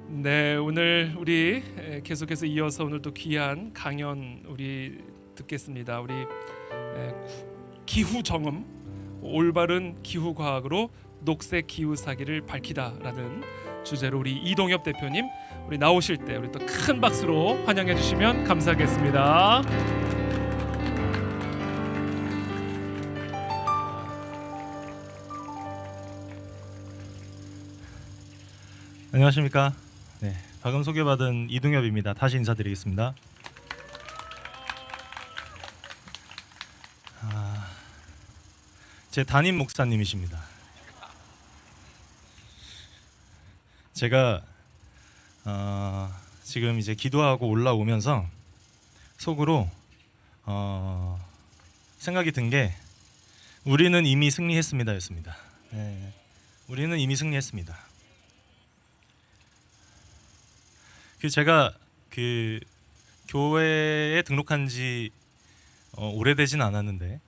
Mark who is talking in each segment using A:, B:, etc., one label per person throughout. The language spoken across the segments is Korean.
A: 네, 오늘 우리 계속해서 이어서 오늘 또 귀한 강연 우리 듣겠습니다. 우리 기후 정음, 올바른 기후 과학으로 녹색 기후 사기를 밝히다라는 주제로 우리 이동엽 대표님 우리 나오실 때 우리 또 큰 박수로 환영해 주시면 감사하겠습니다.
B: 안녕하십니까. 네, 방금 소개받은 이동엽입니다. 다시 인사드리겠습니다. 제 담임 목사님이십니다. 제가 지금 이제 기도하고 올라오면서 속으로 생각이 든 게 우리는 이미 승리했습니다였습니다. 네, 우리는 이미 승리했습니다. 제가 교회에 등록한 지 오래되진 않았는데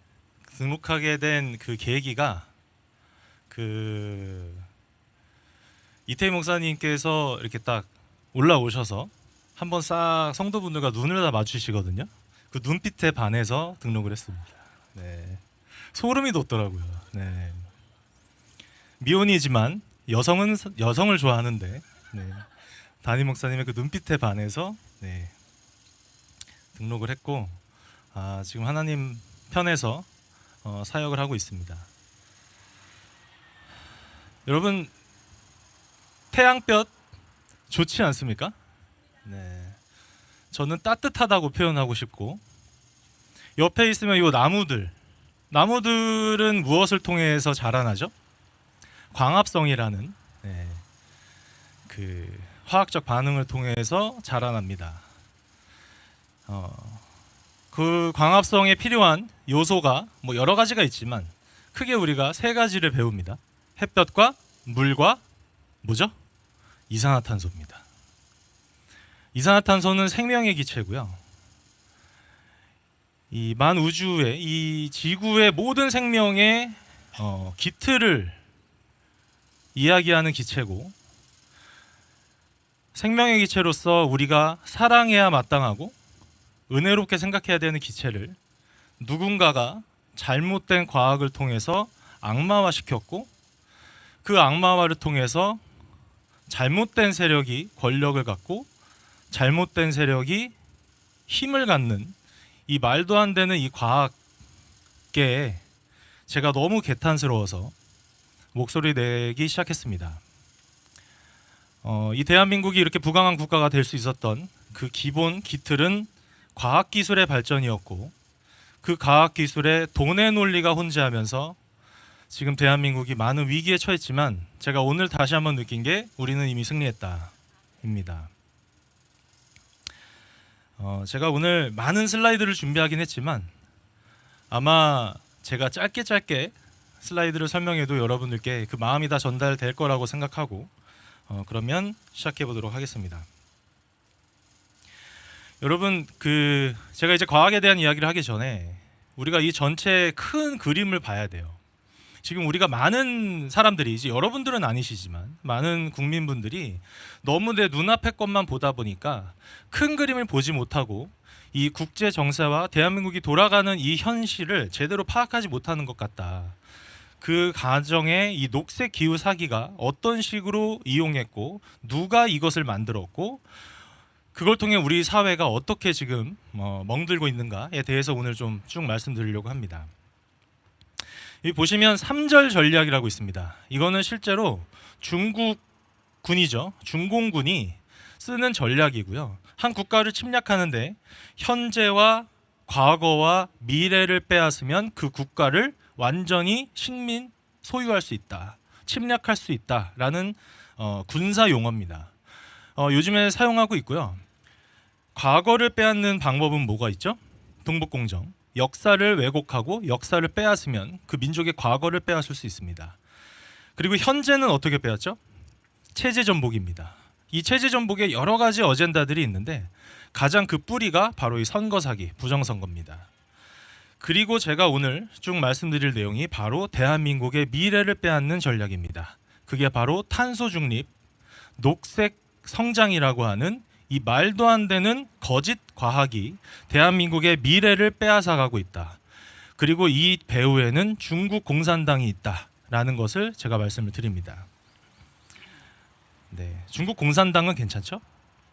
B: 등록하게 된 그 계기가 이태희 목사님께서 이렇게 딱 올라오셔서 한번 싹 성도분들과 눈을 다 맞추시거든요. 그 눈빛에 반해서 등록을 했습니다. 네, 소름이 돋더라고요. 네. 미혼이지만 여성을 좋아하는데 네. 담임 목사님의 그 눈빛에 반해서 네, 등록을 했고 지금 하나님 편에서 사역을 하고 있습니다. 여러분 태양볕 좋지 않습니까? 네, 저는 따뜻하다고 표현하고 싶고 옆에 있으면 이 나무들은 무엇을 통해서 자라나죠? 광합성이라는 네, 화학적 반응을 통해서 자라납니다. 그 광합성에 필요한 요소가 뭐 여러 가지가 있지만 크게 우리가 세 가지를 배웁니다. 햇볕과 물과 뭐죠? 이산화탄소입니다. 이산화탄소는 생명의 기체고요. 이 만우주의 이 지구의 모든 생명의 기틀을 이야기하는 기체고 생명의 기체로서 우리가 사랑해야 마땅하고 은혜롭게 생각해야 되는 기체를 누군가가 잘못된 과학을 통해서 악마화시켰고 그 악마화를 통해서 잘못된 세력이 권력을 갖고 잘못된 세력이 힘을 갖는 이 말도 안 되는 이 과학계에 제가 너무 개탄스러워서 목소리 내기 시작했습니다. 이 대한민국이 이렇게 부강한 국가가 될 수 있었던 그 기본 기틀은 과학기술의 발전이었고 그 과학기술의 돈의 논리가 혼재하면서 지금 대한민국이 많은 위기에 처했지만 제가 오늘 다시 한번 느낀 게 우리는 이미 승리했다 입니다. 제가 오늘 많은 슬라이드를 준비하긴 했지만 아마 제가 짧게 슬라이드를 설명해도 여러분들께 그 마음이 다 전달될 거라고 생각하고 그러면 시작해 보도록 하겠습니다. 여러분 제가 이제 과학에 대한 이야기를 하기 전에 우리가 이 전체 큰 그림을 봐야 돼요. 지금 우리가 많은 사람들이 이제 여러분들은 아니시지만 많은 국민분들이 너무 내 눈앞의 것만 보다 보니까 큰 그림을 보지 못하고 이 국제 정세와 대한민국이 돌아가는 이 현실을 제대로 파악하지 못하는 것 같다. 그 과정에 이 녹색 기후 사기가 어떤 식으로 이용했고 누가 이것을 만들었고 그걸 통해 우리 사회가 어떻게 지금 멍들고 있는가에 대해서 오늘 좀 쭉 말씀드리려고 합니다. 여기 보시면 3절 전략이라고 있습니다. 이거는 실제로 중국군이죠. 중공군이 쓰는 전략이고요. 한 국가를 침략하는데 현재와 과거와 미래를 빼앗으면 그 국가를 완전히 식민 소유할 수 있다, 침략할 수 있다라는 군사 용어입니다. 요즘에 사용하고 있고요. 과거를 빼앗는 방법은 뭐가 있죠? 동북공정. 역사를 왜곡하고 역사를 빼앗으면 그 민족의 과거를 빼앗을 수 있습니다. 그리고 현재는 어떻게 빼앗죠? 체제 전복입니다. 이 체제 전복에 여러 가지 어젠다들이 있는데 가장 그 뿌리가 바로 이 선거 사기, 부정선거입니다. 그리고 제가 오늘 쭉 말씀드릴 내용이 바로 대한민국의 미래를 빼앗는 전략입니다. 그게 바로 탄소 중립, 녹색 성장이라고 하는 이 말도 안 되는 거짓 과학이 대한민국의 미래를 빼앗아가고 있다. 그리고 이 배후에는 중국 공산당이 있다라는 것을 제가 말씀을 드립니다. 네, 중국 공산당은 괜찮죠?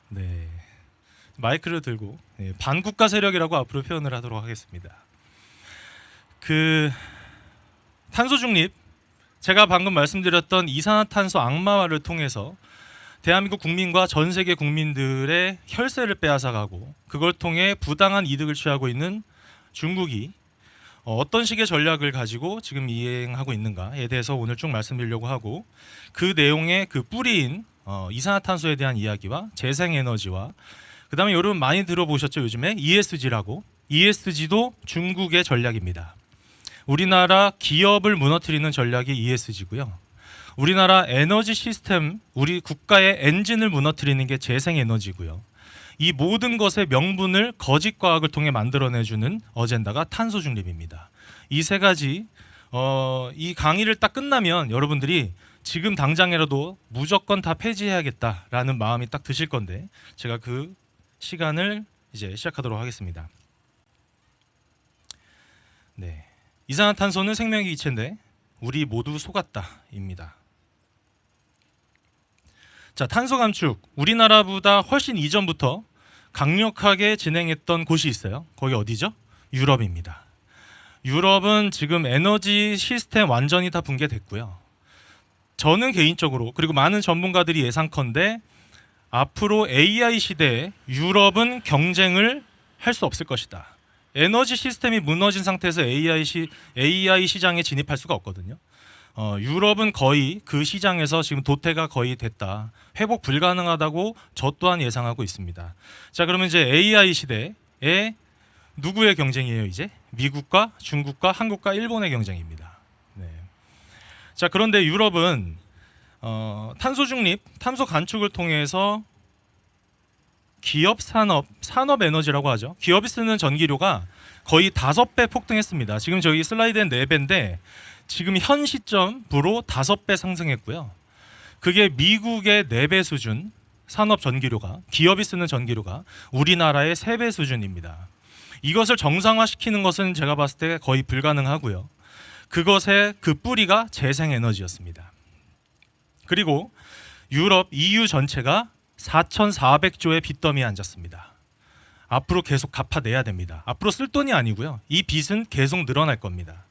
B: 네, 마이크를 들고 반국가 세력이라고 앞으로 표현을 하도록 하겠습니다. 그 탄소 중립, 제가 방금 말씀드렸던 이산화탄소 악마화를 통해서 대한민국 국민과 전 세계 국민들의 혈세를 빼앗아가고 그걸 통해 부당한 이득을 취하고 있는 중국이 어떤 식의 전략을 가지고 지금 이행하고 있는가에 대해서 오늘 쭉 말씀드리려고 하고, 그 내용의 그 뿌리인 이산화탄소에 대한 이야기와 재생에너지와 그다음에 여러분 많이 들어보셨죠? 요즘에 ESG라고. ESG도 중국의 전략입니다. 우리나라 기업을 무너뜨리는 전략이 ESG고요. 우리나라 에너지 시스템, 우리 국가의 엔진을 무너뜨리는 게 재생에너지고요. 이 모든 것의 명분을 거짓 과학을 통해 만들어내주는 어젠다가 탄소 중립입니다. 이 세 가지 이 강의를 딱 끝나면 여러분들이 지금 당장이라도 무조건 다 폐지해야겠다라는 마음이 딱 드실 건데, 제가 그 시간을 이제 시작하도록 하겠습니다. 네, 이산화탄소는 생명의 기체인데 우리 모두 속았다입니다. 자, 탄소 감축, 우리나라보다 훨씬 이전부터 강력하게 진행했던 곳이 있어요. 거기 어디죠? 유럽입니다. 유럽은 지금 에너지 시스템 완전히 다 붕괴됐고요. 저는 개인적으로, 그리고 많은 전문가들이 예상컨대 앞으로 AI 시대에 유럽은 경쟁을 할 수 없을 것이다. 에너지 시스템이 무너진 상태에서 AI 시장에 진입할 수가 없거든요. 유럽은 거의 그 시장에서 지금 도태가 거의 됐다. 회복 불가능하다고 저 또한 예상하고 있습니다. 자, 그러면 이제 AI 시대에 누구의 경쟁이에요? 이제 미국과 중국과 한국과 일본의 경쟁입니다. 네. 자, 그런데 유럽은 탄소 중립, 탄소 감축을 통해서 기업 산업 에너지라고 하죠. 기업이 쓰는 전기료가 거의 5배 폭등했습니다. 지금 저희 슬라이드엔 4배인데 지금 현 시점으로 5배 상승했고요. 그게 미국의 4배 수준 산업 전기료가, 기업이 쓰는 전기료가 우리나라의 3배 수준입니다. 이것을 정상화시키는 것은 제가 봤을 때 거의 불가능하고요. 그것의 그 뿌리가 재생에너지였습니다. 그리고 유럽, EU 전체가 4,400조의 빚더미에 앉았습니다. 앞으로 계속 갚아내야 됩니다. 앞으로 쓸 돈이 아니고요. 이 빚은 계속 늘어날 겁니다.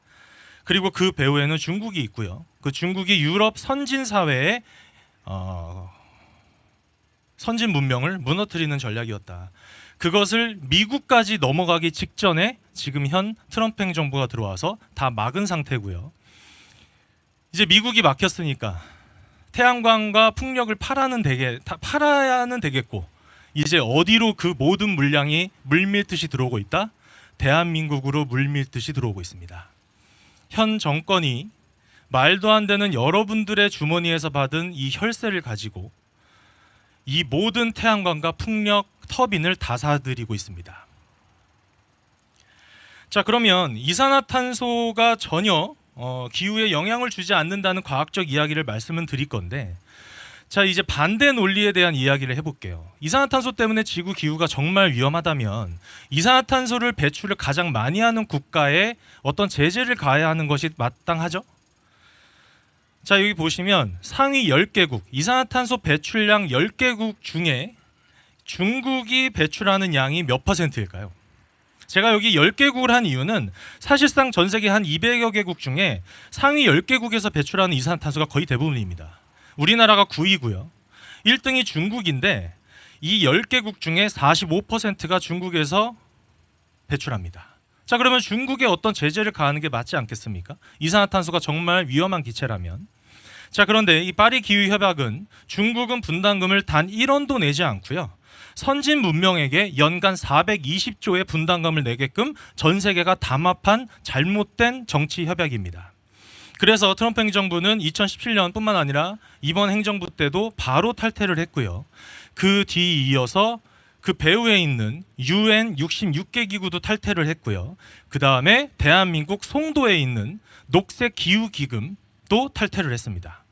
B: 그리고 그 배후에는 중국이 있고요. 그 중국이 유럽 선진 사회의 선진 문명을 무너뜨리는 전략이었다. 그것을 미국까지 넘어가기 직전에 지금 현 트럼프 행정부가 들어와서 다 막은 상태고요. 이제 미국이 막혔으니까 태양광과 풍력을 팔아야는 되겠고, 이제 어디로 그 모든 물량이 물밀듯이 들어오고 있다? 대한민국으로 물밀듯이 들어오고 있습니다. 현 정권이 말도 안 되는 여러분들의 주머니에서 받은 이 혈세를 가지고 이 모든 태양광과 풍력 터빈을 다 사들이고 있습니다. 자, 그러면 이산화탄소가 전혀 기후에 영향을 주지 않는다는 과학적 이야기를 말씀을 드릴 건데, 자, 이제 반대 논리에 대한 이야기를 해볼게요. 이산화탄소 때문에 지구 기후가 정말 위험하다면 이산화탄소를 배출을 가장 많이 하는 국가에 어떤 제재를 가해야 하는 것이 마땅하죠? 자, 여기 보시면 상위 10개국, 이산화탄소 배출량 10개국 중에 중국이 배출하는 양이 몇 %일까요? 제가 여기 10개국을 한 이유는 사실상 전 세계 한 200여 개국 중에 상위 10개국에서 배출하는 이산화탄소가 거의 대부분입니다. 우리나라가 9위고요. 1등이 중국인데 이 10개국 중에 45%가 중국에서 배출합니다. 자, 그러면 중국에 어떤 제재를 가하는 게 맞지 않겠습니까? 이산화탄소가 정말 위험한 기체라면. 자, 그런데 이 파리 기후 협약은 중국은 분담금을 단 1원도 내지 않고요. 선진 문명에게 연간 420조의 분담금을 내게끔 전 세계가 담합한 잘못된 정치 협약입니다. 그래서 트럼프 행정부는 2017년뿐만 아니라 이번 행정부 때도 바로 탈퇴를 했고요. 그 뒤 이어서 그 배후에 있는 UN 66개 기구도 탈퇴를 했고요. 그 다음에 대한민국 송도에 있는 녹색 기후 기금도 탈퇴를 했습니다.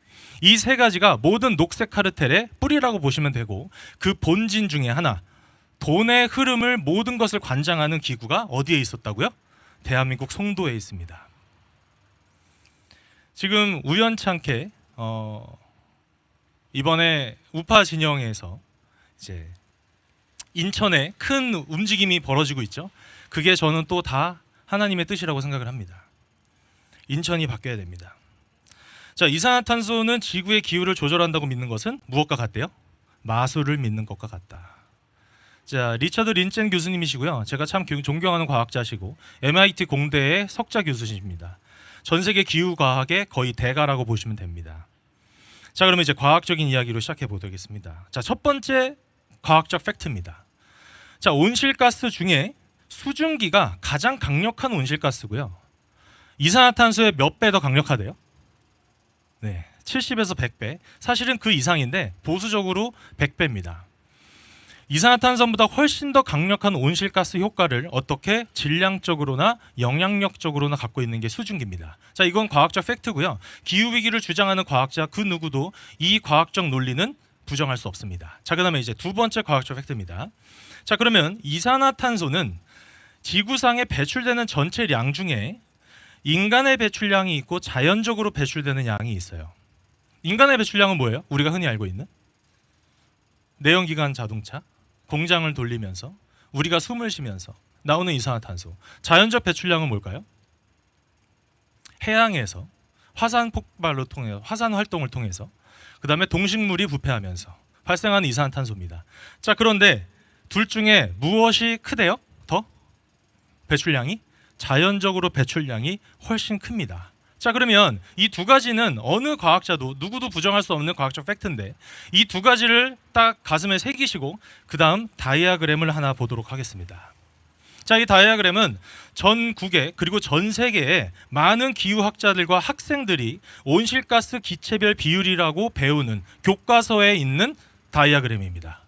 B: 이 세 가지가 모든 녹색 카르텔의 뿌리라고 보시면 되고, 그 본진 중에 하나, 돈의 흐름을 모든 것을 관장하는 기구가 어디에 있었다고요? 대한민국 송도에 있습니다. 지금 우연찮게 이번에 우파 진영에서 이제 인천에 큰 움직임이 벌어지고 있죠. 그게 저는 또 다 하나님의 뜻이라고 생각을 합니다. 인천이 바뀌어야 됩니다. 자, 이산화탄소는 지구의 기후를 조절한다고 믿는 것은 무엇과 같대요? 마술을 믿는 것과 같다. 자, 리처드 린첸 교수님이시고요. 제가 참 존경하는 과학자시고 MIT 공대의 석좌 교수십니다. 전 세계 기후 과학의 거의 대가라고 보시면 됩니다. 자, 그러면 이제 과학적인 이야기로 시작해 보겠습니다. 자, 첫 번째 과학적 팩트입니다. 자, 온실가스 중에 수증기가 가장 강력한 온실가스고요. 이산화탄소의 몇 배 더 강력하대요? 네, 70에서 100배. 사실은 그 이상인데 보수적으로 100배입니다. 이산화탄소보다 훨씬 더 강력한 온실가스 효과를 어떻게 질량적으로나 영향력적으로나 갖고 있는 게 수증기입니다. 자, 이건 과학적 팩트고요. 기후위기를 주장하는 과학자 그 누구도 이 과학적 논리는 부정할 수 없습니다. 자, 그 다음에 이제 두 번째 과학적 팩트입니다. 자, 그러면 이산화탄소는 지구상에 배출되는 전체 량 중에 인간의 배출량이 있고 자연적으로 배출되는 양이 있어요. 인간의 배출량은 뭐예요? 우리가 흔히 알고 있는 내연기관 자동차, 공장을 돌리면서 우리가 숨을 쉬면서 나오는 이산화탄소. 자연적 배출량은 뭘까요? 해양에서 화산 폭발로 통해 화산 활동을 통해서 그 다음에 동식물이 부패하면서 발생하는 이산화탄소입니다. 자, 그런데 둘 중에 무엇이 크대요? 더? 배출량이? 자연적으로 배출량이 훨씬 큽니다. 자, 그러면 이 두 가지는 어느 과학자도 누구도 부정할 수 없는 과학적 팩트인데 이 두 가지를 딱 가슴에 새기시고 그 다음 다이아그램을 하나 보도록 하겠습니다. 자, 이 다이아그램은 전국에 그리고 전 세계에 많은 기후학자들과 학생들이 온실가스 기체별 비율이라고 배우는 교과서에 있는 다이아그램입니다.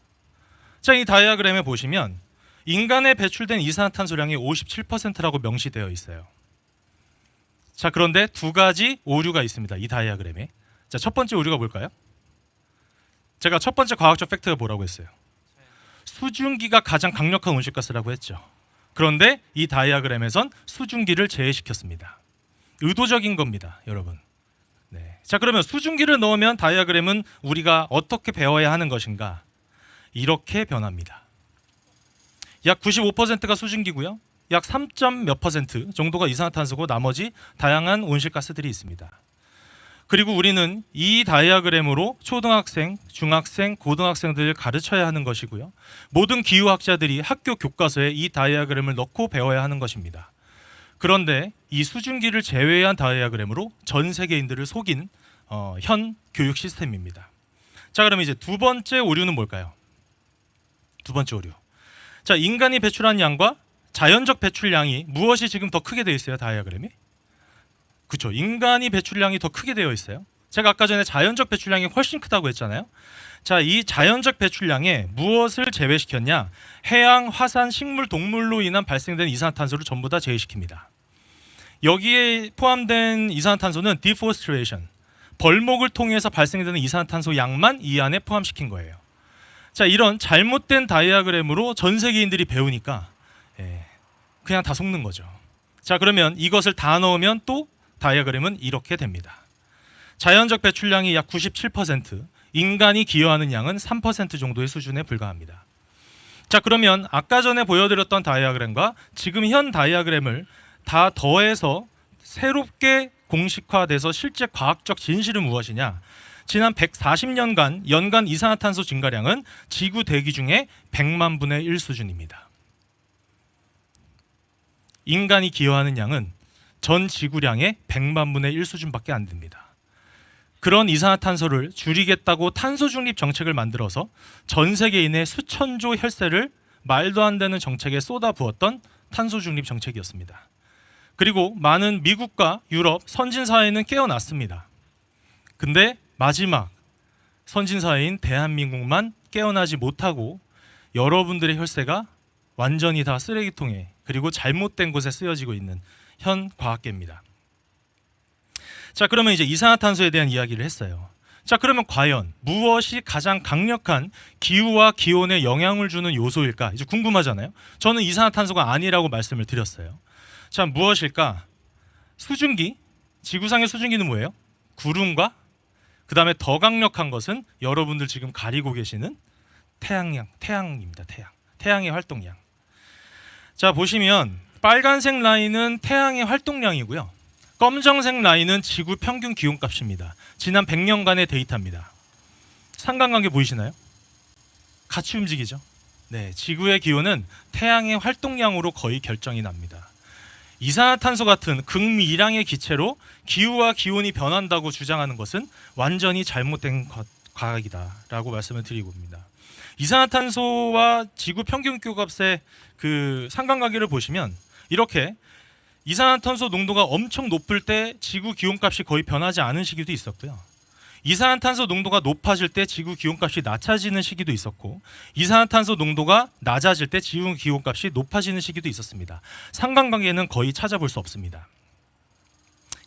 B: 자, 이 다이아그램에 보시면 인간에 배출된 이산화탄소량이 57%라고 명시되어 있어요. 자, 그런데 두 가지 오류가 있습니다. 이 다이아그램에. 자, 첫 번째 오류가 뭘까요? 제가 첫 번째 과학적 팩트가 뭐라고 했어요? 수증기가 가장 강력한 온실가스라고 했죠. 그런데 이 다이아그램에선 수증기를 제외시켰습니다. 의도적인 겁니다, 여러분. 네. 자, 그러면 수증기를 넣으면 다이아그램은 우리가 어떻게 배워야 하는 것인가? 이렇게 변합니다. 약 95%가 수증기고요. 약 3점 몇 퍼센트 정도가 이산화탄소고 나머지 다양한 온실가스들이 있습니다. 그리고 우리는 이 다이아그램으로 초등학생, 중학생, 고등학생들을 가르쳐야 하는 것이고요. 모든 기후학자들이 학교 교과서에 이 다이아그램을 넣고 배워야 하는 것입니다. 그런데 이 수증기를 제외한 다이아그램으로 전 세계인들을 속인 현 교육 시스템입니다. 자, 그러면 이제 두 번째 오류는 뭘까요? 두 번째 오류. 자, 인간이 배출한 양과 자연적 배출량이 무엇이 지금 더 크게 되어 있어요? 다이아그램이? 그렇죠. 인간이 배출량이 더 크게 되어 있어요. 제가 아까 전에 자연적 배출량이 훨씬 크다고 했잖아요. 자, 이 자연적 배출량에 무엇을 제외시켰냐? 해양, 화산, 식물, 동물로 인한 발생된 이산화탄소를 전부 다 제외시킵니다. 여기에 포함된 이산화탄소는 deforestation, 벌목을 통해서 발생되는 이산화탄소 양만 이 안에 포함시킨 거예요. 자, 이런 잘못된 다이아그램으로 전 세계인들이 배우니까 그냥 다 속는 거죠. 자, 그러면 이것을 다 넣으면 또 다이아그램은 이렇게 됩니다. 자연적 배출량이 약 97%, 인간이 기여하는 양은 3% 정도의 수준에 불과합니다. 자, 그러면 아까 전에 보여드렸던 다이아그램과 지금 현 다이아그램을 다 더해서 새롭게 공식화돼서 실제 과학적 진실은 무엇이냐? 지난 140년간 연간 이산화탄소 증가량은 지구 대기 중에 100만 분의 1 수준입니다. 인간이 기여하는 양은 전 지구량의 100만 분의 1 수준밖에 안 됩니다. 그런 이산화탄소를 줄이겠다고 탄소 중립 정책을 만들어서 전 세계인의 수천조 혈세를 말도 안 되는 정책에 쏟아부었던 탄소 중립 정책이었습니다. 그리고 많은 미국과 유럽 선진 사회는 깨어났습니다. 근데 마지막 선진 사회인 대한민국만 깨어나지 못하고 여러분들의 혈세가 완전히 다 쓰레기통에 그리고 잘못된 곳에 쓰여지고 있는 현 과학계입니다. 자, 그러면 이제 이산화탄소에 대한 이야기를 했어요. 자, 그러면 과연 무엇이 가장 강력한 기후와 기온에 영향을 주는 요소일까? 이제 궁금하잖아요. 저는 이산화탄소가 아니라고 말씀을 드렸어요. 자, 무엇일까? 수증기, 지구상의 수증기는 뭐예요? 구름과 그 다음에 더 강력한 것은 여러분들 지금 가리고 계시는 태양입니다. 태양의 활동량. 자, 보시면 빨간색 라인은 태양의 활동량이고요. 검정색 라인은 지구 평균 기온값입니다. 지난 100년간의 데이터입니다. 상관관계 보이시나요? 같이 움직이죠. 네, 지구의 기온은 태양의 활동량으로 거의 결정이 납니다. 이산화탄소 같은 극미량의 기체로 기후와 기온이 변한다고 주장하는 것은 완전히 잘못된 과학이다라고 말씀을 드리고 옵니다. 이산화탄소와 지구 평균 기온값의 그 상관관계를 보시면 이렇게 이산화탄소 농도가 엄청 높을 때 지구 기온값이 거의 변하지 않은 시기도 있었고요. 이산화탄소 농도가 높아질 때 지구 기온값이 낮아지는 시기도 있었고, 이산화탄소 농도가 낮아질 때 지구 기온값이 높아지는 시기도 있었습니다. 상관관계는 거의 찾아볼 수 없습니다.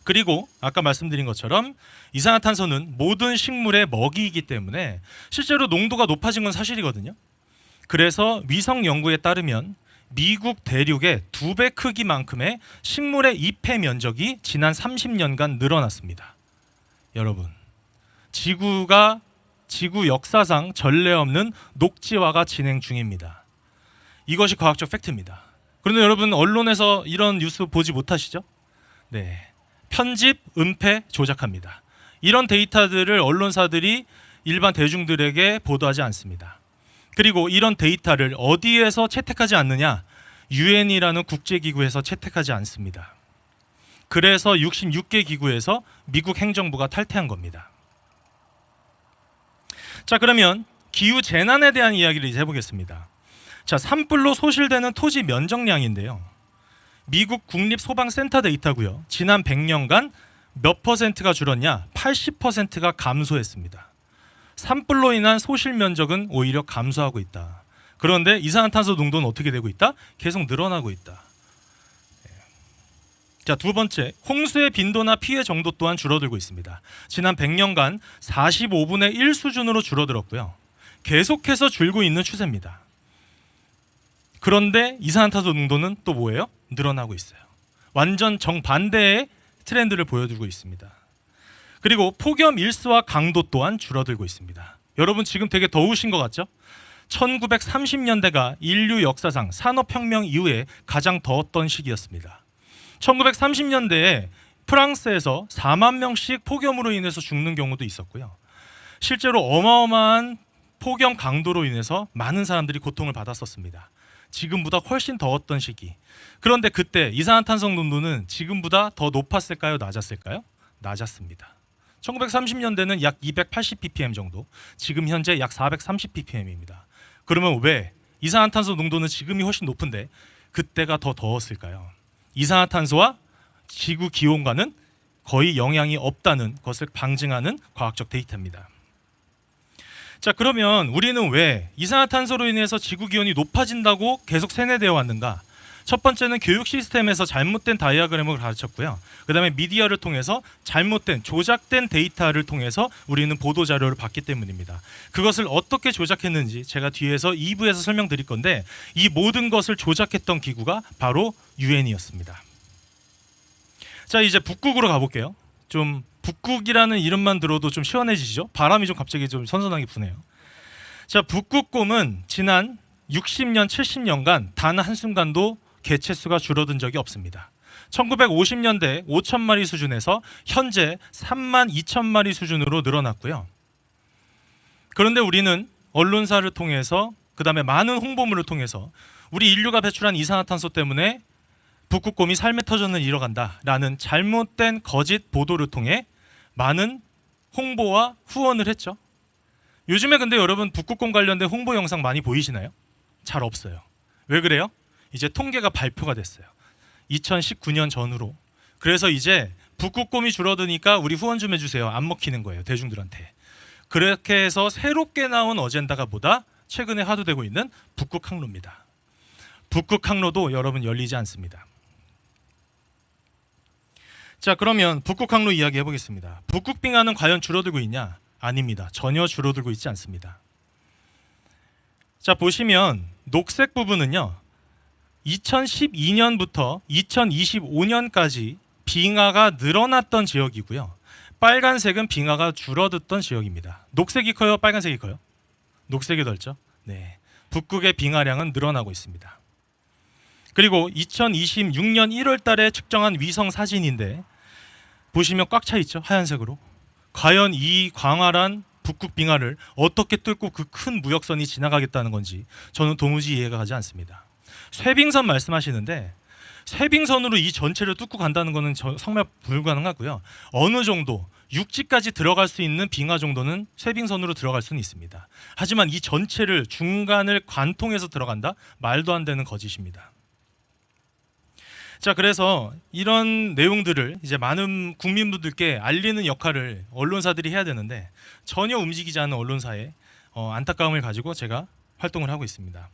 B: 그리고 아까 말씀드린 것처럼 이산화탄소는 모든 식물의 먹이이기 때문에 실제로 농도가 높아진 건 사실이거든요. 그래서 위성 연구에 따르면 미국 대륙의 2배 크기만큼의 식물의 잎의 면적이 지난 30년간 늘어났습니다. 여러분, 지구 역사상 전례 없는 녹지화가 진행 중입니다. 이것이 과학적 팩트입니다. 그런데 여러분, 언론에서 이런 뉴스 보지 못하시죠? 네, 편집, 은폐, 조작합니다. 이런 데이터들을 언론사들이 일반 대중들에게 보도하지 않습니다. 그리고 이런 데이터를 어디에서 채택하지 않느냐? 유엔이라는 국제기구에서 채택하지 않습니다. 그래서 66개 기구에서 미국 행정부가 탈퇴한 겁니다. 자, 그러면 기후 재난에 대한 이야기를 이제 해보겠습니다. 자, 산불로 소실되는 토지 면적량인데요. 미국 국립소방센터 데이터고요. 지난 100년간 몇 퍼센트가 줄었냐? 80%가 감소했습니다. 산불로 인한 소실 면적은 오히려 감소하고 있다. 그런데 이산화탄소 농도는 어떻게 되고 있다? 계속 늘어나고 있다. 자, 두 번째, 홍수의 빈도나 피해 정도 또한 줄어들고 있습니다. 지난 100년간 45분의 1 수준으로 줄어들었고요. 계속해서 줄고 있는 추세입니다. 그런데 이산화탄소 농도는 또 뭐예요? 늘어나고 있어요. 완전 정반대의 트렌드를 보여주고 있습니다. 그리고 폭염 일수와 강도 또한 줄어들고 있습니다. 여러분, 지금 되게 더우신 것 같죠? 1930년대가 인류 역사상 산업혁명 이후에 가장 더웠던 시기였습니다. 1930년대에 프랑스에서 4만 명씩 폭염으로 인해서 죽는 경우도 있었고요. 실제로 어마어마한 폭염 강도로 인해서 많은 사람들이 고통을 받았었습니다. 지금보다 훨씬 더웠던 시기. 그런데 그때 이산화탄소 농도는 지금보다 더 높았을까요? 낮았을까요? 낮았습니다. 1930년대는 약 280ppm 정도, 지금 현재 약 430ppm입니다. 그러면 왜 이산화탄소 농도는 지금이 훨씬 높은데 그때가 더 더웠을까요? 이산화탄소와 지구 기온과는 거의 영향이 없다는 것을 방증하는 과학적 데이터입니다. 자, 그러면 우리는 왜 이산화탄소로 인해서 지구 기온이 높아진다고 계속 세뇌되어 왔는가? 첫 번째는 교육 시스템에서 잘못된 다이아그램을 가르쳤고요. 그 다음에 미디어를 통해서 잘못된 조작된 데이터를 통해서 우리는 보도자료를 봤기 때문입니다. 그것을 어떻게 조작했는지 제가 뒤에서 2부에서 설명드릴 건데, 이 모든 것을 조작했던 기구가 바로 유엔이었습니다. 자, 이제 북극으로 가볼게요. 좀 북극이라는 이름만 들어도 좀 시원해지시죠? 바람이 좀 갑자기 좀 선선하게 부네요. 자, 북극곰은 지난 60년, 70년간 단 한순간도 개체수가 줄어든 적이 없습니다. 1950년대 5천 마리 수준에서 현재 3만 2천 마리 수준으로 늘어났고요. 그런데 우리는 언론사를 통해서, 그 다음에 많은 홍보물을 통해서 우리 인류가 배출한 이산화탄소 때문에 북극곰이 삶의 터전을 잃어간다라는 잘못된 거짓 보도를 통해 많은 홍보와 후원을 했죠. 요즘에 근데 여러분, 북극곰 관련된 홍보 영상 많이 보이시나요? 잘 없어요. 왜 그래요? 이제 통계가 발표가 됐어요. 2019년 전후로. 그래서 이제 북극곰이 줄어드니까 우리 후원 좀 해주세요. 안 먹히는 거예요, 대중들한테. 그렇게 해서 새롭게 나온 어젠다가 보다 최근에 화두되고 있는 북극 항로입니다. 북극 항로도 여러분 열리지 않습니다. 자, 그러면 북극 항로 이야기 해보겠습니다. 북극 빙하는 과연 줄어들고 있냐? 아닙니다. 전혀 줄어들고 있지 않습니다. 자, 보시면 녹색 부분은요, 2012년부터 2025년까지 빙하가 늘어났던 지역이고요. 빨간색은 빙하가 줄어들던 지역입니다. 녹색이 커요? 빨간색이 커요? 녹색이 넓죠? 네. 북극의 빙하량은 늘어나고 있습니다. 그리고 2026년 1월 달에 측정한 위성 사진인데 보시면 꽉 차 있죠? 하얀색으로. 과연 이 광활한 북극 빙하를 어떻게 뚫고 그 큰 무역선이 지나가겠다는 건지 저는 도무지 이해가 가지 않습니다. 쇠빙선 말씀하시는데 쇠빙선으로 이 전체를 뚫고 간다는 것은 정말 불가능하고요. 어느 정도 육지까지 들어갈 수 있는 빙하 정도는 쇠빙선으로 들어갈 수는 있습니다. 하지만 이 전체를 중간을 관통해서 들어간다? 말도 안 되는 거짓입니다. 자, 그래서 이런 내용들을 이제 많은 국민분들께 알리는 역할을 언론사들이 해야 되는데 전혀 움직이지 않는 언론사의 안타까움을 가지고 제가 활동을 하고 있습니다.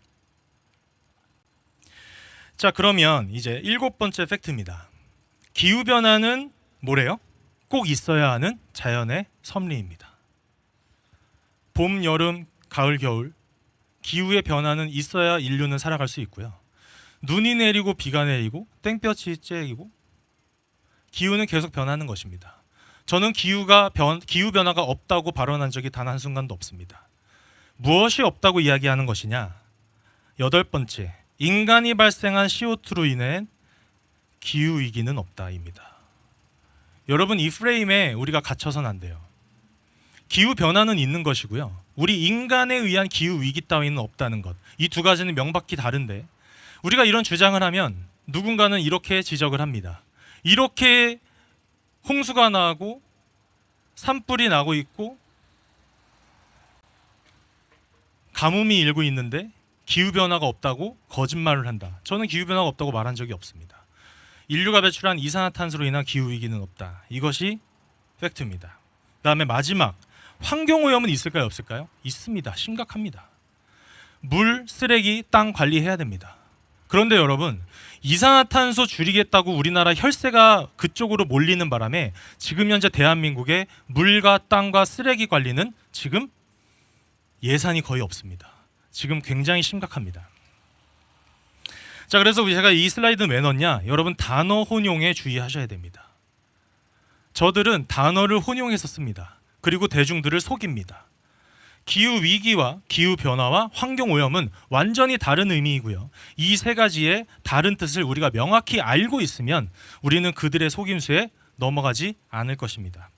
B: 자, 그러면 이제 7번째 팩트입니다. 기후변화는 뭐래요? 꼭 있어야 하는 자연의 섭리입니다. 봄, 여름, 가을, 겨울 기후의 변화는 있어야 인류는 살아갈 수 있고요. 눈이 내리고 비가 내리고 땡볕이 쬐이고 기후는 계속 변하는 것입니다. 저는 기후 변화가 없다고 발언한 적이 단 한순간도 없습니다. 무엇이 없다고 이야기하는 것이냐? 8번째, 인간이 발생한 CO2로 인해 기후 위기는 없다입니다. 여러분, 이 프레임에 우리가 갇혀서는 안 돼요. 기후 변화는 있는 것이고요. 우리 인간에 의한 기후 위기 따위는 없다는 것. 이 두 가지는 명백히 다른데 우리가 이런 주장을 하면 누군가는 이렇게 지적을 합니다. 이렇게 홍수가 나고 산불이 나고 있고 가뭄이 일고 있는데 기후변화가 없다고 거짓말을 한다. 저는 기후변화가 없다고 말한 적이 없습니다. 인류가 배출한 이산화탄소로 인한 기후위기는 없다. 이것이 팩트입니다. 그다음에 마지막, 환경오염은 있을까요? 없을까요? 있습니다. 심각합니다. 물, 쓰레기, 땅 관리해야 됩니다. 그런데 여러분, 이산화탄소 줄이겠다고 우리나라 혈세가 그쪽으로 몰리는 바람에 지금 현재 대한민국의 물과 땅과 쓰레기 관리는 지금 예산이 거의 없습니다. 지금 굉장히 심각합니다. 자, 그래서 제가 이 슬라이드 왜 넣냐? 여러분, 단어 혼용에 주의하셔야 됩니다. 저들은 단어를 혼용해서 씁니다. 그리고 대중들을 속입니다. 기후 위기와 기후 변화와 환경 오염은 완전히 다른 의미이고요. 이 세 가지의 다른 뜻을 우리가 명확히 알고 있으면 우리는 그들의 속임수에 넘어가지 않을 것입니다.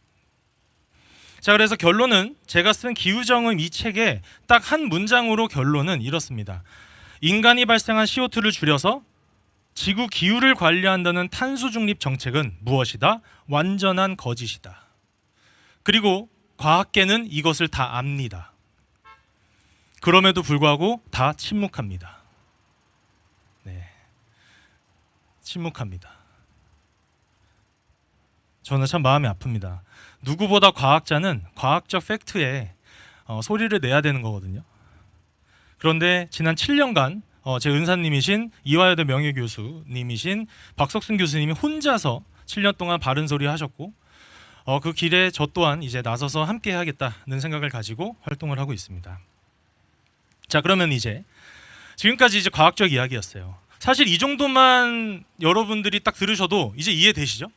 B: 자, 그래서 결론은 제가 쓴 기후정음 이 책의 딱 한 문장으로 결론은 이렇습니다. 인간이 발생한 CO2를 줄여서 지구 기후를 관리한다는 탄소 중립 정책은 무엇이다? 완전한 거짓이다. 그리고 과학계는 이것을 다 압니다. 그럼에도 불구하고 다 침묵합니다. 네, 침묵합니다. 저는 참 마음이 아픕니다. 누구보다 과학자는 과학적 팩트에 소리를 내야 되는 거거든요. 그런데 지난 7년간 제 은사님이신 이화여대 명예교수님이신 박석순 교수님이 혼자서 7년 동안 바른 소리 하셨고 그 길에 저 또한 이제 나서서 함께 해야겠다는 생각을 가지고 활동을 하고 있습니다. 자, 그러면 이제 지금까지 이제 과학적 이야기였어요. 사실 이 정도만 여러분들이 딱 들으셔도 이제 이해되시죠?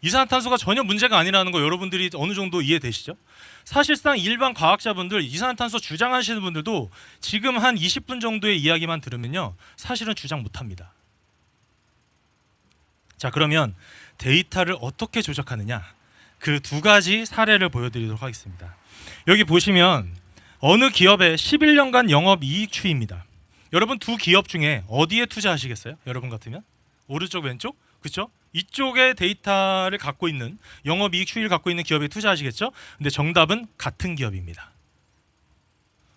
B: 이산화탄소가 전혀 문제가 아니라는 거 여러분들이 어느 정도 이해되시죠? 사실상 일반 과학자분들, 이산화탄소 주장하시는 분들도 지금 한 20분 정도의 이야기만 들으면요, 사실은 주장 못합니다. 자, 그러면 데이터를 어떻게 조작하느냐, 그 두 가지 사례를 보여드리도록 하겠습니다. 여기 보시면 어느 기업의 11년간 영업이익 추이입니다. 여러분, 두 기업 중에 어디에 투자하시겠어요? 여러분 같으면? 오른쪽 왼쪽? 그렇죠? 이쪽에 데이터를 갖고 있는, 영업이익 추이를 갖고 있는 기업에 투자하시겠죠? 근데 정답은 같은 기업입니다.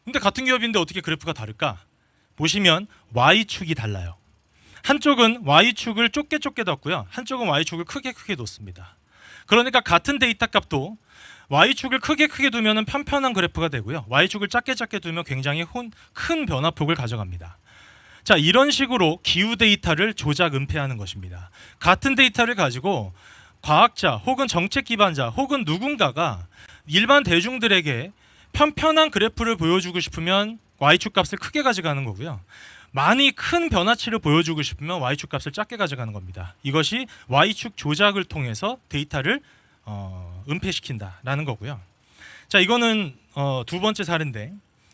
B: 근데 같은 기업인데 어떻게 그래프가 다를까? 보시면 Y축이 달라요. 한쪽은 Y축을 좁게 뒀고요, 한쪽은 Y축을 크게 뒀습니다. 그러니까 같은 데이터 값도 Y축을 크게 두면 편편한 그래프가 되고요, Y축을 작게 두면 굉장히 큰 변화폭을 가져갑니다. 자, 이런 식으로 기후 데이터를 조작 은폐하는 것입니다. 같은 데이터를 가지고 과학자 혹은 정책 기반자 혹은 누군가가 일반 대중들에게 편편한 그래프를 보여주고 싶으면 y축 값을 크게 가져가는 거고요. 많이 큰 변화치를 보여주고 싶으면 y축 값을 작게 가져가는 겁니다. 이것이 y축 조작을 통해서 데이터를 은폐시킨다라는 거고요. 자, 이거는 두 번째 사례인데,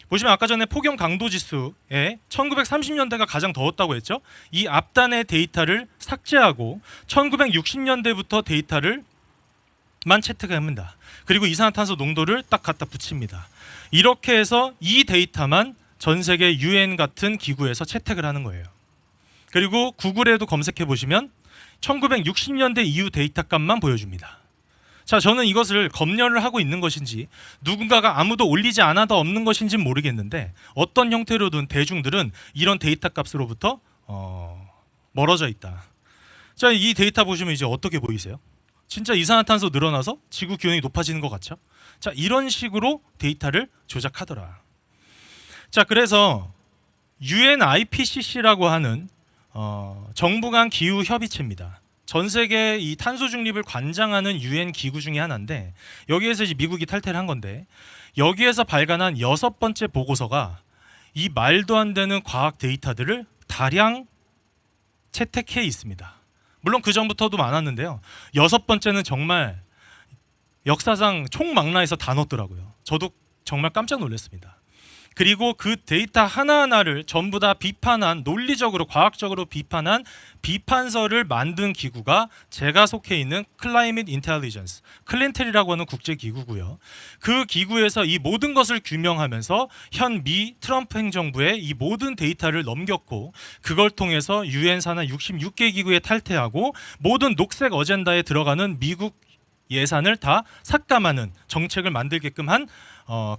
B: 보시면 아까 전에 폭염 강도 지수에 1930년대가 가장 더웠다고 했죠. 이 앞단의 데이터를 삭제하고 1960년대부터 데이터를 만 채택합니다. 그리고 이산화탄소 농도를 딱 갖다 붙입니다. 이렇게 해서 이 데이터만 전 세계 UN 같은 기구에서 채택을 하는 거예요. 그리고 구글에도 검색해 보시면 1960년대 이후 데이터 값만 보여줍니다. 자, 저는 이것을 검열을 하고 있는 것인지 누군가가 아무도 올리지 않아도 없는 것인지는 모르겠는데, 어떤 형태로든 대중들은 이런 데이터 값으로부터 멀어져 있다. 자, 이 데이터 보시면 이제 어떻게 보이세요? 진짜 이산화탄소 늘어나서 지구 기온이 높아지는 것 같죠? 자, 이런 식으로 데이터를 조작하더라. 자, 그래서 UNIPCC라고 하는 정부 간 기후 협의체입니다. 전 세계 이 탄소 중립을 관장하는 UN 기구 중에 하나인데, 여기에서 이제 미국이 탈퇴를 한 건데, 여기에서 발간한 6번째 보고서가 이 말도 안 되는 과학 데이터들을 다량 채택해 있습니다. 물론 그 전부터도 많았는데요. 6번째는 정말 역사상 총망라해서 다 넣었더라고요. 저도 정말 깜짝 놀랐습니다. 그리고 그 데이터 하나하나를 전부 다 비판한, 논리적으로 과학적으로 비판한 비판서를 만든 기구가 제가 속해 있는 클라이밋 인텔리전스, 클린텔이라고 하는 국제 기구고요. 그 기구에서 이 모든 것을 규명하면서 현 미 트럼프 행정부에 이 모든 데이터를 넘겼고, 그걸 통해서 UN 산하 66개 기구에 탈퇴하고 모든 녹색 어젠다에 들어가는 미국 예산을 다 삭감하는 정책을 만들게끔 한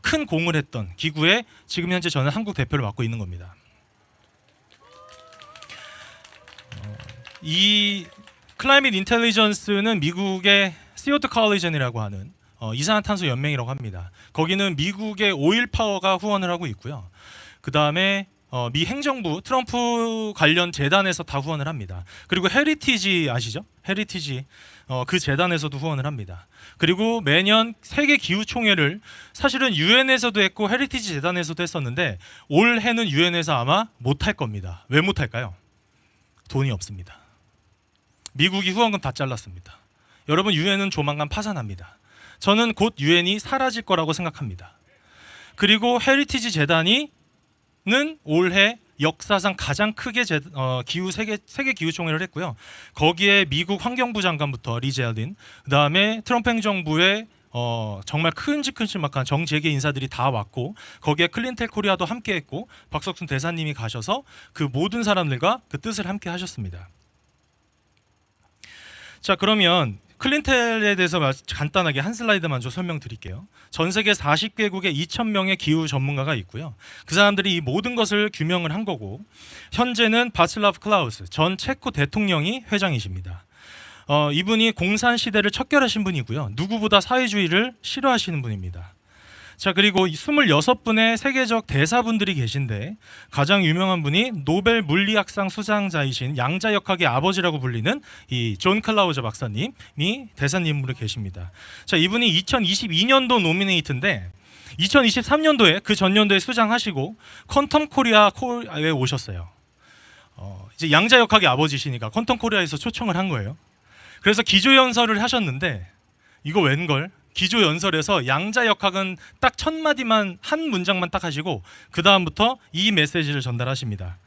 B: 큰 공을 했던 기구에 지금 현재 저는 한국 대표를 맡고 있는 겁니다. 이 클라이밋 인텔리전스는 미국의 CO2 콜리전이라고 하는 이산화탄소 연맹이라고 합니다. 거기는 미국의 오일 파워가 후원을 하고 있고요. 그 다음에 미 행정부 트럼프 관련 재단에서 다 후원을 합니다. 그리고 헤리티지 아시죠? 헤리티지 그 재단에서도 후원을 합니다. 그리고 매년 세계 기후 총회를 사실은 유엔에서도 했고 헤리티지 재단에서도 했었는데, 올해는 유엔에서 아마 못할 겁니다. 왜 못할까요? 돈이 없습니다. 미국이 후원금 다 잘랐습니다. 여러분, 유엔은 조만간 파산합니다. 저는 곧 유엔이 사라질 거라고 생각합니다. 그리고 헤리티지 재단이 올해 역사상 가장 크게 세계 기후 총회를 했고요. 거기에 미국 환경부 장관부터 리제알린, 그다음에 트럼프 행정부의 정말 큼직큼직한 정재계 인사들이 다 왔고, 거기에 클린텔 코리아도 함께했고, 박석순 대사님이 가셔서 그 모든 사람들과 그 뜻을 함께 하셨습니다. 자, 그러면 클린텔에 대해서 간단하게 한 슬라이드만 좀 설명드릴게요. 전 세계 40개국에 2,000명의 기후 전문가가 있고요. 그 사람들이 이 모든 것을 규명을 한 거고, 현재는 바슬라프 클라우스 전 체코 대통령이 회장이십니다. 이분이 공산 시대를 척결하신 분이고요. 누구보다 사회주의를 싫어하시는 분입니다. 자, 그리고 26분의 세계적 대사분들이 계신데, 가장 유명한 분이 노벨 물리학상 수상자이신 양자역학의 아버지라고 불리는 이 존 클라우저 박사님이 대사님으로 계십니다. 자, 이분이 2022년도 노미네이트인데 2023년도에 그 전년도에 수상하시고 퀀텀 코리아에 오셨어요. 이제 양자역학의 아버지시니까 퀀텀 코리아에서 초청을 한 거예요. 그래서 기조연설을 하셨는데, 이거 웬걸? 기조연설에서 양자역학은 딱 1000마디만, 한 문장만 딱 하시고 그 다음부터 이 메시지를 전달하십니다.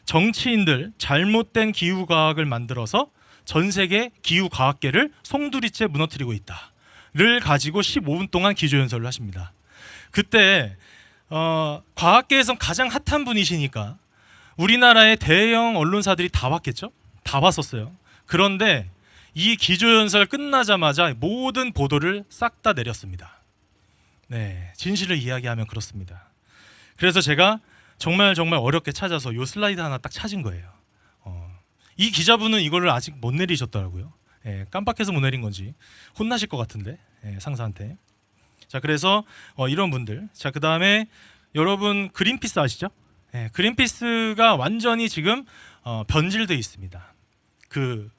B: 정치인들 잘못된 기후과학을 만들어서 전 세계 기후과학계를 송두리째 무너뜨리고 있다를 가지고 15분 동안 기조연설을 하십니다. 그때 과학계에선 가장 핫한 분이시니까 우리나라의 대형 언론사들이 다 봤겠죠? 다 봤었어요. 그런데 이 기조연설 끝나자마자 모든 보도를 싹 다 내렸습니다. 네, 진실을 이야기하면 그렇습니다. 그래서 제가 정말 어렵게 찾아서 이 슬라이드 하나 딱 찾은 거예요. 이 기자분은 이거를 아직 못 내리셨더라고요. 깜빡해서 못 내린 건지 혼나실 것 같은데, 상사한테. 자, 그래서 이런 분들. 자, 그 다음에 여러분 그린피스 아시죠? 그린피스가 완전히 지금 변질돼 있습니다. 그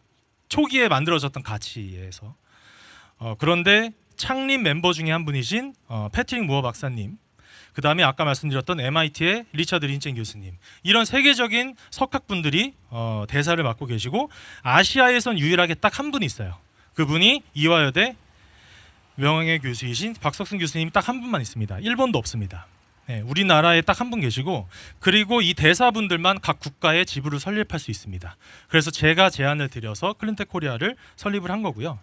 B: 초기에 만들어졌던 가치에서. 그런데 창립 멤버 중에 한 분이신 패트릭 무어 박사님, 그 다음에 아까 말씀드렸던 MIT의 리처드 린첸 교수님, 이런 세계적인 석학분들이 대사를 맡고 계시고, 아시아에선 유일하게 딱 한 분 있어요. 그분이 이화여대 명예 교수이신 박석순 교수님이 딱 한 분만 있습니다. 일본도 없습니다. 네, 우리나라에 딱 한 분 계시고, 그리고 이 대사분들만 각 국가의 지부를 설립할 수 있습니다. 그래서 제가 제안을 드려서 클린텍 코리아를 설립을 한 거고요.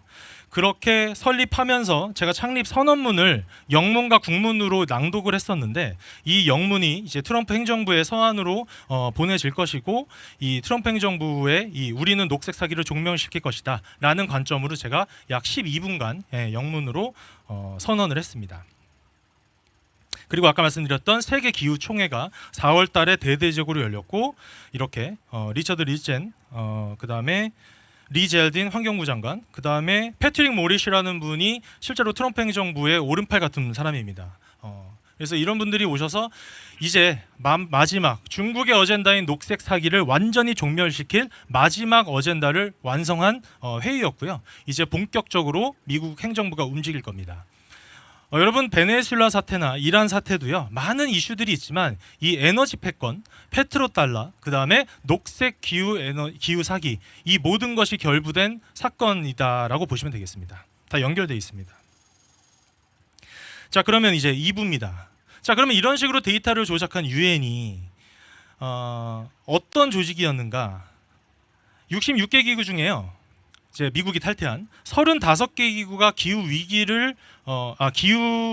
B: 그렇게 설립하면서 제가 창립 선언문을 영문과 국문으로 낭독을 했었는데, 이 영문이 이제 트럼프 행정부의 서한으로 보내질 것이고, 이 트럼프 행정부의 이 우리는 녹색 사기를 종명시킬 것이다 라는 관점으로 제가 약 12분간 영문으로 선언을 했습니다. 그리고 아까 말씀드렸던 세계 기후 총회가 4월 달에 대대적으로 열렸고, 이렇게 리처드 린첸, 그다음에 리 제알딘 환경부 장관, 그다음에 패트릭 모리시라는 분이 실제로 트럼프 행정부의 오른팔 같은 사람입니다. 그래서 이런 분들이 오셔서 이제 마지막 중국의 어젠다인 녹색 사기를 완전히 종멸시킬 마지막 어젠다를 완성한 회의였고요. 이제 본격적으로 미국 행정부가 움직일 겁니다. 여러분, 베네수엘라 사태나 이란 사태도요, 많은 이슈들이 있지만 이 에너지 패권, 페트로달러, 그 다음에 녹색 기후 사기, 이 모든 것이 결부된 사건이다라고 보시면 되겠습니다. 다 연결되어 있습니다. 자, 그러면 이제 2부입니다. 자, 그러면 이런 식으로 데이터를 조작한 유엔이 어떤 조직이었는가? 66개 기구 중에요, 이제 미국이 탈퇴한 35개 기구가 기후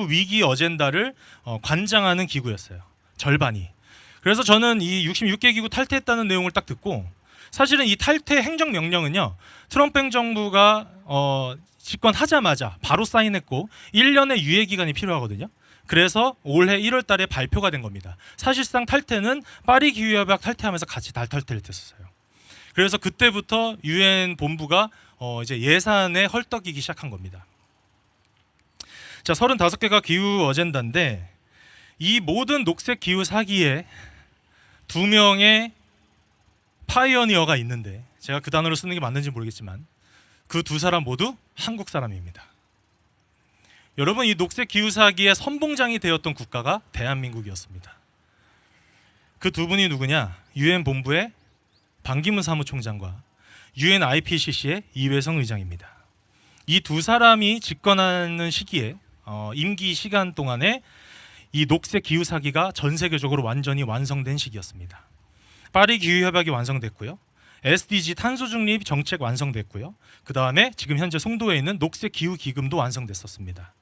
B: 위기 어젠다를 관장하는 기구였어요. 절반이. 그래서 저는 이 66개 기구 탈퇴했다는 내용을 딱 듣고, 사실은 이 탈퇴 행정 명령은요, 트럼프 행정부가 집권하자마자 바로 사인했고 1년의 유예 기간이 필요하거든요. 그래서 올해 1월 달에 발표가 된 겁니다. 사실상 탈퇴는 파리 기후협약 탈퇴하면서 같이 탈퇴를 했었어요. 그래서 그때부터 유엔 본부가 이제 예산에 헐떡이기 시작한 겁니다. 자, 35개가 기후 어젠다인데, 이 모든 녹색 기후 사기에 2명의 파이어니어가 있는데, 제가 그 단어를 쓰는 게 맞는지 모르겠지만 그 두 사람 모두 한국 사람입니다. 여러분, 이 녹색 기후 사기의 선봉장이 되었던 국가가 대한민국이었습니다. 그 두 분이 누구냐? 유엔 본부의 반기문 사무총장과 유엔 IPCC의 이회성 의장입니다. 이 두 사람이 집권하는 시기에 임기 시간 동안에 이 녹색 기후 사기가 전 세계적으로 완전히 완성된 시기였습니다. 파리 기후 협약이 완성됐고요. SDG 탄소 중립 정책 완성됐고요. 그 다음에 지금 현재 송도에 있는 녹색 기후 기금도 완성됐었습니다.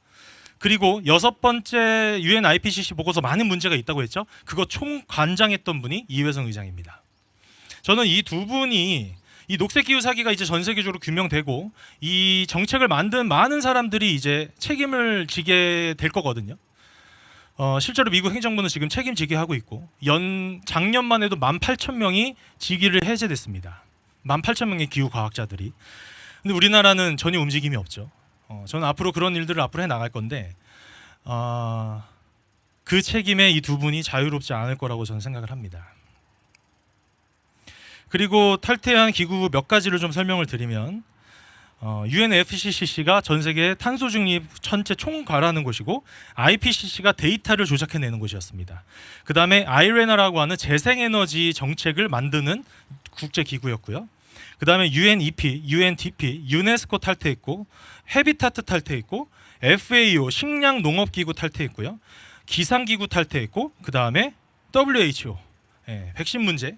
B: 그리고 6번째 유엔 IPCC 보고서 많은 문제가 있다고 했죠. 그거 총관장했던 분이 이회성 의장입니다. 저는 이 두 분이, 이 녹색 기후 사기가 이제 전 세계적으로 규명되고 이 정책을 만든 많은 사람들이 이제 책임을 지게 될 거거든요. 실제로 미국 행정부는 지금 책임지게 하고 있고, 작년만 해도 18,000명이 직위를 해제됐습니다. 18,000명의 기후 과학자들이. 근데 우리나라는 전혀 움직임이 없죠. 저는 앞으로 그런 일들을 앞으로 해 나갈 건데, 그 책임에 이 두 분이 자유롭지 않을 거라고 저는 생각을 합니다. 그리고 탈퇴한 기구 몇 가지를 좀 설명을 드리면, UNFCCC가 전 세계 탄소 중립 전체 총괄하는 곳이고, IPCC가 데이터를 조작해내는 곳이었습니다. 그 다음에 아이레나라고 하는 재생에너지 정책을 만드는 국제기구였고요. 그 다음에 UNEP, UNDP, 유네스코 탈퇴했고, 헤비타트 탈퇴했고, FAO 식량농업기구 탈퇴했고요. 기상기구 탈퇴했고, 그 다음에 WHO, 백신 문제,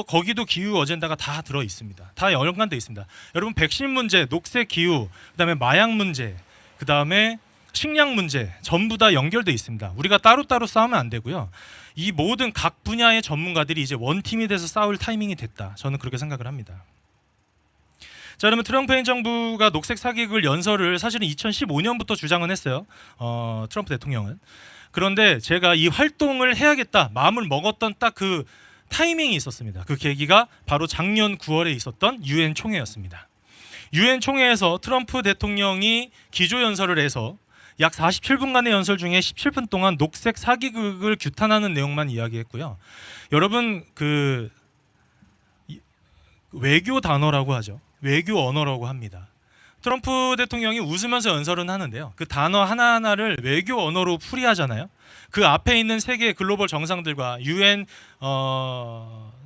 B: 거기도 기후 어젠다가 다 들어 있습니다. 다 연관돼 있습니다. 여러분, 백신 문제, 녹색 기후, 그다음에 마약 문제, 그다음에 식량 문제 전부 다 연결돼 있습니다. 우리가 따로따로 싸우면 안 되고요. 이 모든 각 분야의 전문가들이 이제 원팀이 돼서 싸울 타이밍이 됐다. 저는 그렇게 생각을 합니다. 자, 그러면 트럼프 행정부가 녹색 사기극을 연설을 사실은 2015년부터 주장은 했어요. 트럼프 대통령은. 그런데 제가 이 활동을 해야겠다 마음을 먹었던 딱 그 타이밍이 있었습니다. 그 계기가 바로 작년 9월에 있었던 유엔 총회였습니다. 유엔 총회에서 트럼프 대통령이 기조 연설을 해서 약 47분간의 연설 중에 17분 동안 녹색 사기극을 규탄하는 내용만 이야기했고요. 여러분, 그 외교 단어라고 하죠. 외교 언어라고 합니다. 트럼프 대통령이 웃으면서 연설은 하는데요. 그 단어 하나하나를 외교 언어로 풀이하잖아요. 그 앞에 있는 세계 글로벌 정상들과 UN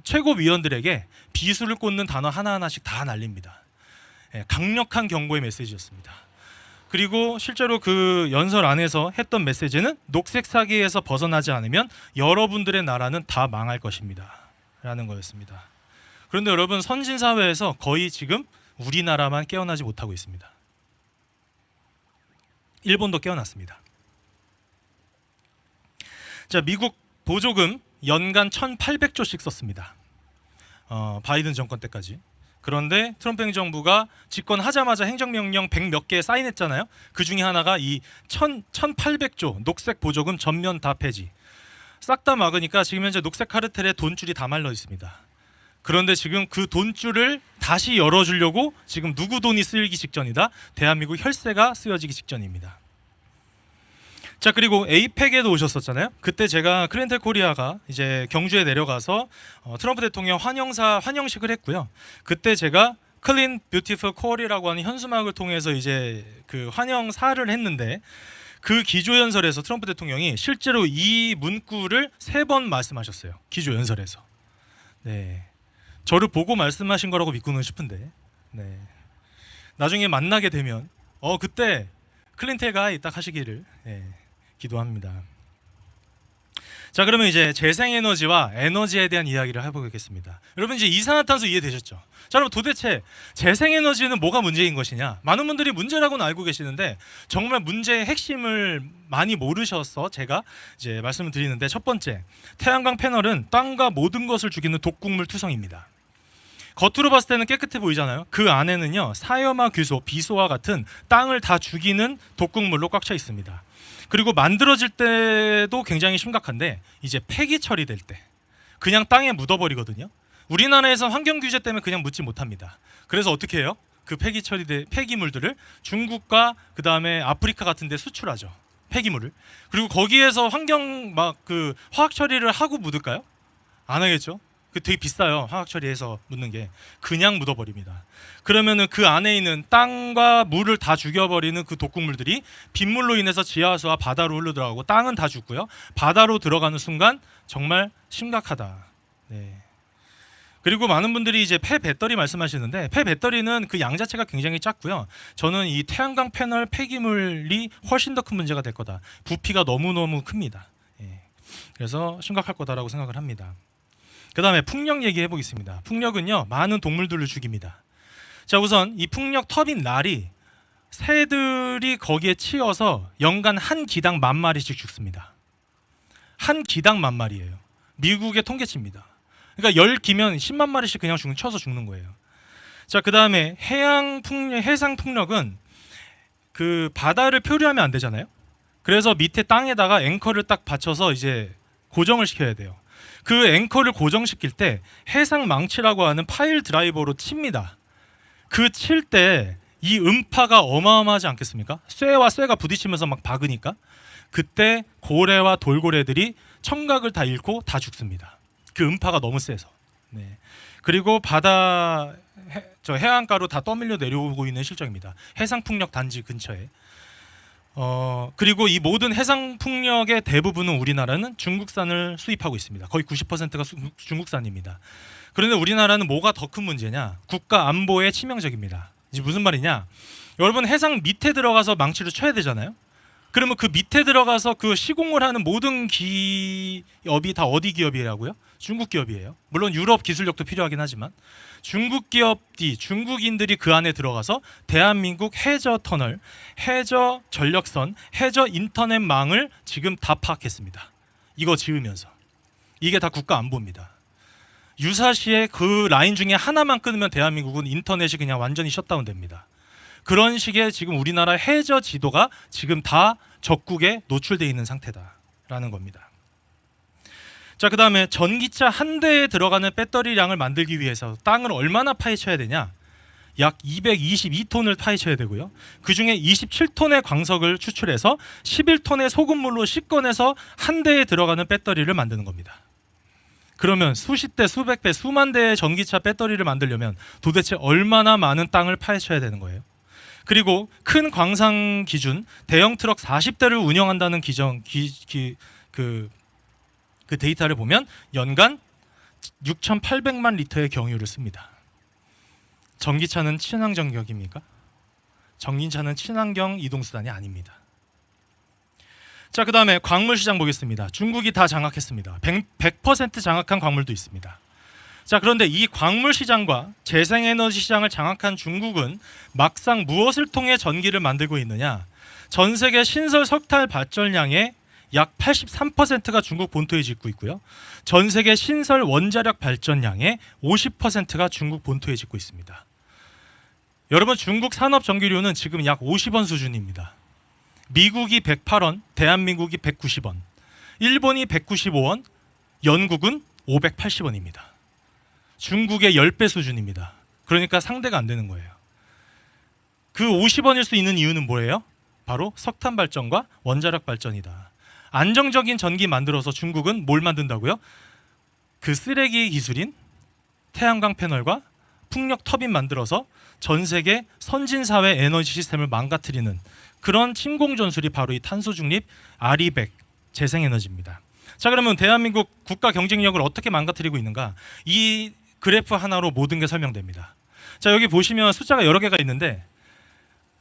B: 최고위원들에게 비수를 꽂는 단어 하나하나씩 다 날립니다. 예, 강력한 경고의 메시지였습니다. 그리고 실제로 그 연설 안에서 했던 메시지는 녹색 사기에서 벗어나지 않으면 여러분들의 나라는 다 망할 것입니다. 라는 거였습니다. 그런데 여러분, 선진 사회에서 거의 지금 우리나라만 깨어나지 못하고 있습니다. 일본도 깨어났습니다. 자, 미국 보조금 연간 1,800조씩 썼습니다. 바이든 정권 때까지. 그런데 트럼프 행정부가 집권하자마자 행정명령 100몇 개 사인했잖아요. 그 중에 하나가 이 1,800조 녹색 보조금 전면 다 폐지. 싹 다 막으니까 지금 현재 녹색 카르텔에 돈줄이 다 말려 있습니다. 그런데 지금 그 돈줄을 다시 열어주려고 지금 누구 돈이 쓰이기 직전이다. 대한민국 혈세가 쓰여지기 직전입니다. 자, 그리고 에이펙에도 오셨었잖아요. 그때 제가 크렌텔 코리아가 이제 경주에 내려가서 트럼프 대통령 환영식을 했고요. 그때 제가 클린 뷰티풀 코리라고 하는 현수막을 통해서 이제 그 환영사를 했는데, 그 기조연설에서 트럼프 대통령이 실제로 이 문구를 3번 말씀하셨어요. 기조연설에서. 네, 저를 보고 말씀하신 거라고 믿고는 싶은데, 네, 나중에 만나게 되면 그때 클린텔가 딱 하시기를 기도합니다. 자, 그러면 이제 재생에너지와 에너지에 대한 이야기를 해보겠습니다. 여러분, 이제 이산화탄소 이해되셨죠? 자, 여러분, 도대체 재생에너지는 뭐가 문제인 것이냐? 많은 분들이 문제라고는 알고 계시는데 정말 문제의 핵심을 많이 모르셔서 제가 이제 말씀을 드리는데, 첫 번째, 태양광 패널은 땅과 모든 것을 죽이는 독극물 투성입니다. 겉으로 봤을 때는 깨끗해 보이잖아요. 그 안에는요, 사염화 규소, 비소와 같은 땅을 다 죽이는 독극물로 꽉 차 있습니다. 그리고 만들어질 때도 굉장히 심각한데, 이제 폐기 처리될 때 그냥 땅에 묻어버리거든요. 우리나라에서 환경 규제 때문에 그냥 묻지 못합니다. 그래서 어떻게 해요? 그 폐기 처리된 폐기물들을 중국과 그 다음에 아프리카 같은 데 수출하죠. 폐기물을. 그리고 거기에서 환경 그 화학 처리를 하고 묻을까요? 안 하겠죠. 그 되게 비싸요. 화학 처리해서 묻는 게. 그냥 묻어버립니다. 그러면은 그 안에 있는 땅과 물을 다 죽여버리는 그 독극물들이 빗물로 인해서 지하수와 바다로 흘러들어가고, 땅은 다 죽고요. 바다로 들어가는 순간 정말 심각하다. 네. 그리고 많은 분들이 이제 폐배터리 말씀하시는데, 폐배터리는 그 양 자체가 굉장히 작고요. 저는 이 태양광 패널 폐기물이 훨씬 더 큰 문제가 될 거다. 부피가 너무너무 큽니다. 그래서 심각할 거다라고 생각을 합니다. 그 다음에 풍력 얘기해 보겠습니다. 풍력은요, 많은 동물들을 죽입니다. 자, 우선 이 풍력 터빈 날이 새들이 거기에 치여서 연간 한 기당 10,000마리씩 죽습니다. 한 기당 10,000마리예요. 미국의 통계치입니다. 그러니까 10기면 10만 마리씩 그냥 쳐서 죽는 거예요. 자, 그 다음에 해상 풍력은 그 바다를 표류하면 안 되잖아요. 그래서 밑에 땅에다가 앵커를 딱 받쳐서 이제 고정을 시켜야 돼요. 그 앵커를 고정시킬 때 해상 망치라고 하는 파일 드라이버로 칩니다. 그 칠 때 이 음파가 어마어마하지 않겠습니까? 쇠와 쇠가 부딪히면서 막 박으니까 그때 고래와 돌고래들이 청각을 다 잃고 다 죽습니다. 그 음파가 너무 세서. 네. 그리고 해안가로 다 떠밀려 내려오고 있는 실정입니다. 해상풍력 단지 근처에. 그리고 이 모든 해상풍력의 대부분은 우리나라는 중국산을 수입하고 있습니다. 거의 90%가 중국산입니다. 그런데 우리나라는 뭐가 더 큰 문제냐? 국가 안보에 치명적입니다. 이제 무슨 말이냐? 여러분, 해상 밑에 들어가서 망치를 쳐야 되잖아요. 그러면 그 밑에 들어가서 그 시공을 하는 모든 기업이 다 어디 기업이라고요? 중국 기업이에요. 물론 유럽 기술력도 필요하긴 하지만 중국 기업이, 중국인들이 그 안에 들어가서 대한민국 해저 터널, 해저 전력선, 해저 인터넷망을 지금 다 파악했습니다. 이거 지으면서. 이게 다 국가 안보입니다. 유사시에 그 라인 중에 하나만 끊으면 대한민국은 인터넷이 그냥 완전히 셧다운 됩니다. 그런 식의 지금 우리나라 해저 지도가 지금 다 적국에 노출되어 있는 상태다라는 겁니다. 자, 그 다음에 전기차 한 대에 들어가는 배터리량을 만들기 위해서 땅을 얼마나 파헤쳐야 되냐? 약 222톤을 파헤쳐야 되고요. 그 중에 27톤의 광석을 추출해서 11톤의 소금물로 씻어내서 한 대에 들어가는 배터리를 만드는 겁니다. 그러면 수십 대, 수백 대, 수만 대의 전기차 배터리를 만들려면 도대체 얼마나 많은 땅을 파헤쳐야 되는 거예요? 그리고 큰 광산 기준 대형 트럭 40대를 운영한다는 그 데이터를 보면 연간 6,800만 리터의 경유를 씁니다. 전기차는 친환경 전격입니까? 전기차는 친환경 이동수단이 아닙니다. 자, 그 다음에 광물 시장 보겠습니다. 중국이 다 장악했습니다. 100% 장악한 광물도 있습니다. 자, 그런데 이 광물 시장과 재생에너지 시장을 장악한 중국은 막상 무엇을 통해 전기를 만들고 있느냐? 전 세계 신설 석탄 발전량의 약 83%가 중국 본토에 짓고 있고요. 전 세계 신설 원자력 발전량의 50%가 중국 본토에 짓고 있습니다. 여러분, 중국 산업 전기료는 지금 약 50원 수준입니다. 미국이 108원, 대한민국이 190원, 일본이 195원, 영국은 580원입니다. 중국의 10배 수준입니다. 그러니까 상대가 안 되는 거예요. 그 50원일 수 있는 이유는 뭐예요? 바로 석탄 발전과 원자력 발전이다. 안정적인 전기 만들어서 중국은 뭘 만든다고요? 그 쓰레기 기술인 태양광 패널과 풍력 터빈 만들어서 전 세계 선진 사회 에너지 시스템을 망가뜨리는 그런 침공 전술이 바로 이 탄소 중립 아리백 재생에너지입니다. 자, 그러면 대한민국 국가 경쟁력을 어떻게 망가뜨리고 있는가? 이 그래프 하나로 모든 게 설명됩니다. 자, 여기 보시면 숫자가 여러 개가 있는데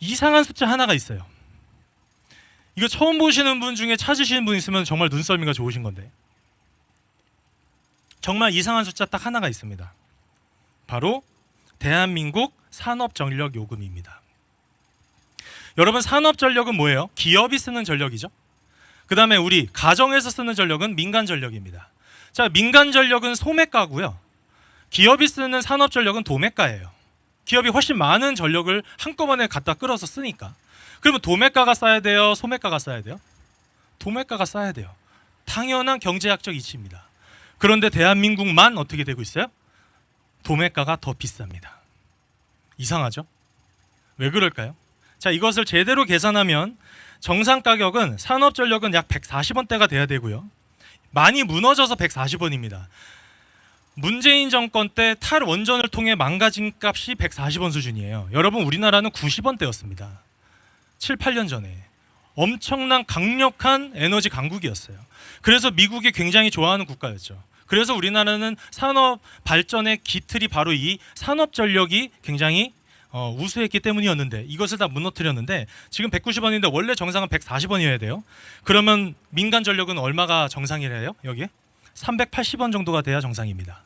B: 이상한 숫자 하나가 있어요. 이거 처음 보시는 분 중에 찾으시는 분 있으면 정말 눈썰미가 좋으신 건데, 정말 이상한 숫자 딱 하나가 있습니다. 바로 대한민국 산업전력 요금입니다. 여러분, 산업전력은 뭐예요? 기업이 쓰는 전력이죠. 그 다음에 우리 가정에서 쓰는 전력은 민간전력입니다. 자, 민간전력은 소매가고요. 기업이 쓰는 산업전력은 도매가예요. 기업이 훨씬 많은 전력을 한꺼번에 갖다 끌어서 쓰니까. 그러면 도매가가 싸야 돼요? 소매가가 싸야 돼요? 도매가가 싸야 돼요. 당연한 경제학적 이치입니다. 그런데 대한민국만 어떻게 되고 있어요? 도매가가 더 비쌉니다. 이상하죠? 왜 그럴까요? 자, 이것을 제대로 계산하면 정상 가격은 산업전력은 약 140원대가 돼야 되고요. 많이 무너져서 140원입니다. 문재인 정권 때 탈원전을 통해 망가진 값이 140원 수준이에요. 여러분, 우리나라는 90원대였습니다. 7, 8년 전에. 엄청난 강력한 에너지 강국이었어요. 그래서 미국이 굉장히 좋아하는 국가였죠. 그래서 우리나라는 산업 발전의 기틀이 바로 이 산업전력이 굉장히 우수했기 때문이었는데, 이것을 다 무너뜨렸는데 지금 190원인데 원래 정상은 140원이어야 돼요. 그러면 민간 전력은 얼마가 정상이래요? 여기 380원 정도가 돼야 정상입니다.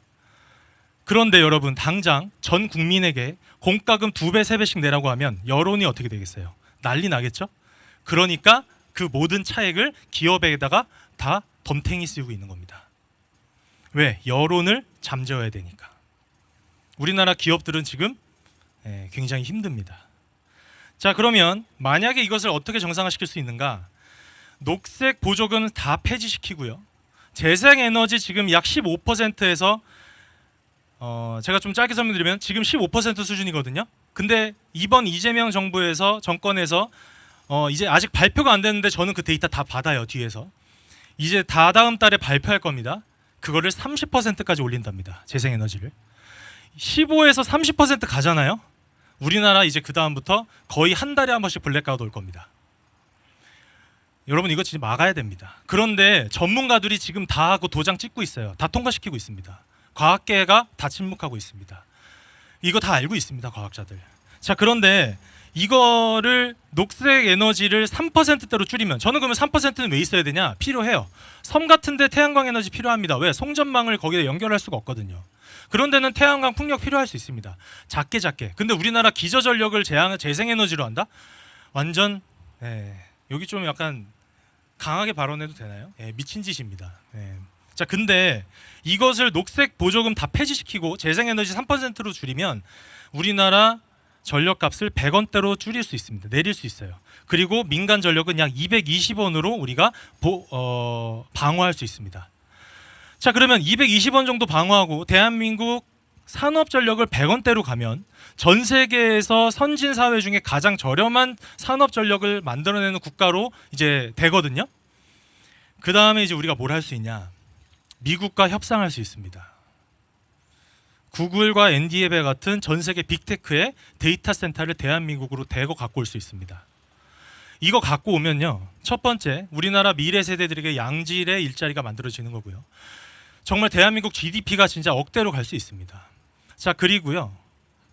B: 그런데 여러분, 당장 전 국민에게 공과금 2배, 3배씩 내라고 하면 여론이 어떻게 되겠어요? 난리 나겠죠? 그러니까 그 모든 차액을 기업에다가 다 덤탱이 씌우고 있는 겁니다. 왜? 여론을 잠재워야 되니까. 우리나라 기업들은 지금 굉장히 힘듭니다. 자, 그러면 만약에 이것을 어떻게 정상화시킬 수 있는가? 녹색 보조금은 다 폐지시키고요. 재생에너지 지금 약 15%에서 제가 좀 짧게 설명드리면 지금 15% 수준이거든요. 근데 이번 이재명 정권에서 이제 아직 발표가 안 됐는데 저는 그 데이터 다 받아요. 뒤에서 이제 다다음 달에 발표할 겁니다. 그거를 30%까지 올린답니다. 재생에너지를 15에서 30% 가잖아요. 우리나라 이제 그 다음부터 거의 한 달에 한 번씩 블랙아웃 올 겁니다. 여러분, 이거 진짜 막아야 됩니다. 그런데 전문가들이 지금 다 하고 도장 찍고 있어요. 다 통과시키고 있습니다. 과학계가 다 침묵하고 있습니다. 이거 다 알고 있습니다, 과학자들. 자, 그런데 이거를 녹색 에너지를 3%대로 줄이면, 저는 그러면 3%는 왜 있어야 되냐? 필요해요. 섬 같은데 태양광 에너지 필요합니다. 왜? 송전망을 거기에 연결할 수가 없거든요. 그런 데는 태양광 풍력 필요할 수 있습니다. 작게. 근데 우리나라 기저전력을 재생에너지로 한다? 완전 여기 좀 약간 강하게 발언해도 되나요? 미친 짓입니다. 자, 근데 이것을 녹색 보조금 다 폐지시키고 재생에너지 3%로 줄이면 우리나라 전력값을 100원대로 줄일 수 있습니다. 내릴 수 있어요. 그리고 민간 전력은 약 220원으로 우리가 방어할 수 있습니다. 자, 그러면 220원 정도 방어하고 대한민국 산업전력을 100원대로 가면 전 세계에서 선진 사회 중에 가장 저렴한 산업전력을 만들어내는 국가로 이제 되거든요. 그 다음에 이제 우리가 뭘 할 수 있냐? 미국과 협상할 수 있습니다. 구글과 ND앱 같은 전 세계 빅테크의 데이터 센터를 대한민국으로 대거 갖고 올 수 있습니다. 이거 갖고 오면요, 첫 번째 우리나라 미래 세대들에게 양질의 일자리가 만들어지는 거고요. 정말 대한민국 GDP가 진짜 억대로 갈 수 있습니다. 자, 그리고요,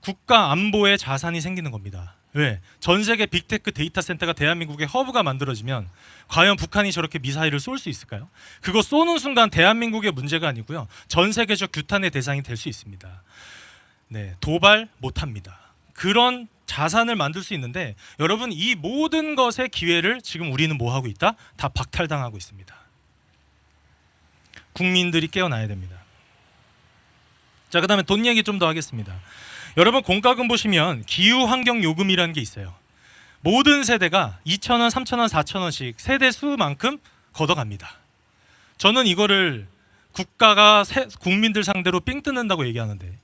B: 국가 안보의 자산이 생기는 겁니다. 왜? 전 세계 빅테크 데이터 센터가 대한민국의 허브가 만들어지면 과연 북한이 저렇게 미사일을 쏠 수 있을까요? 그거 쏘는 순간 대한민국의 문제가 아니고요, 전 세계적 규탄의 대상이 될 수 있습니다. 네, 도발 못합니다. 그런 자산을 만들 수 있는데, 여러분, 이 모든 것의 기회를 지금 우리는 뭐 하고 있다? 다 박탈당하고 있습니다. 국민들이 깨어나야 됩니다. 자, 그다음에 돈 얘기 좀 더 하겠습니다. 여러분, 공과금 보시면 기후환경요금이라는 게 있어요. 모든 세대가 2,000원, 3,000원, 4,000원씩 세대 수만큼 걷어갑니다. 저는 이거를 국가가 국민들 상대로 삥 뜯는다고 얘기하는데,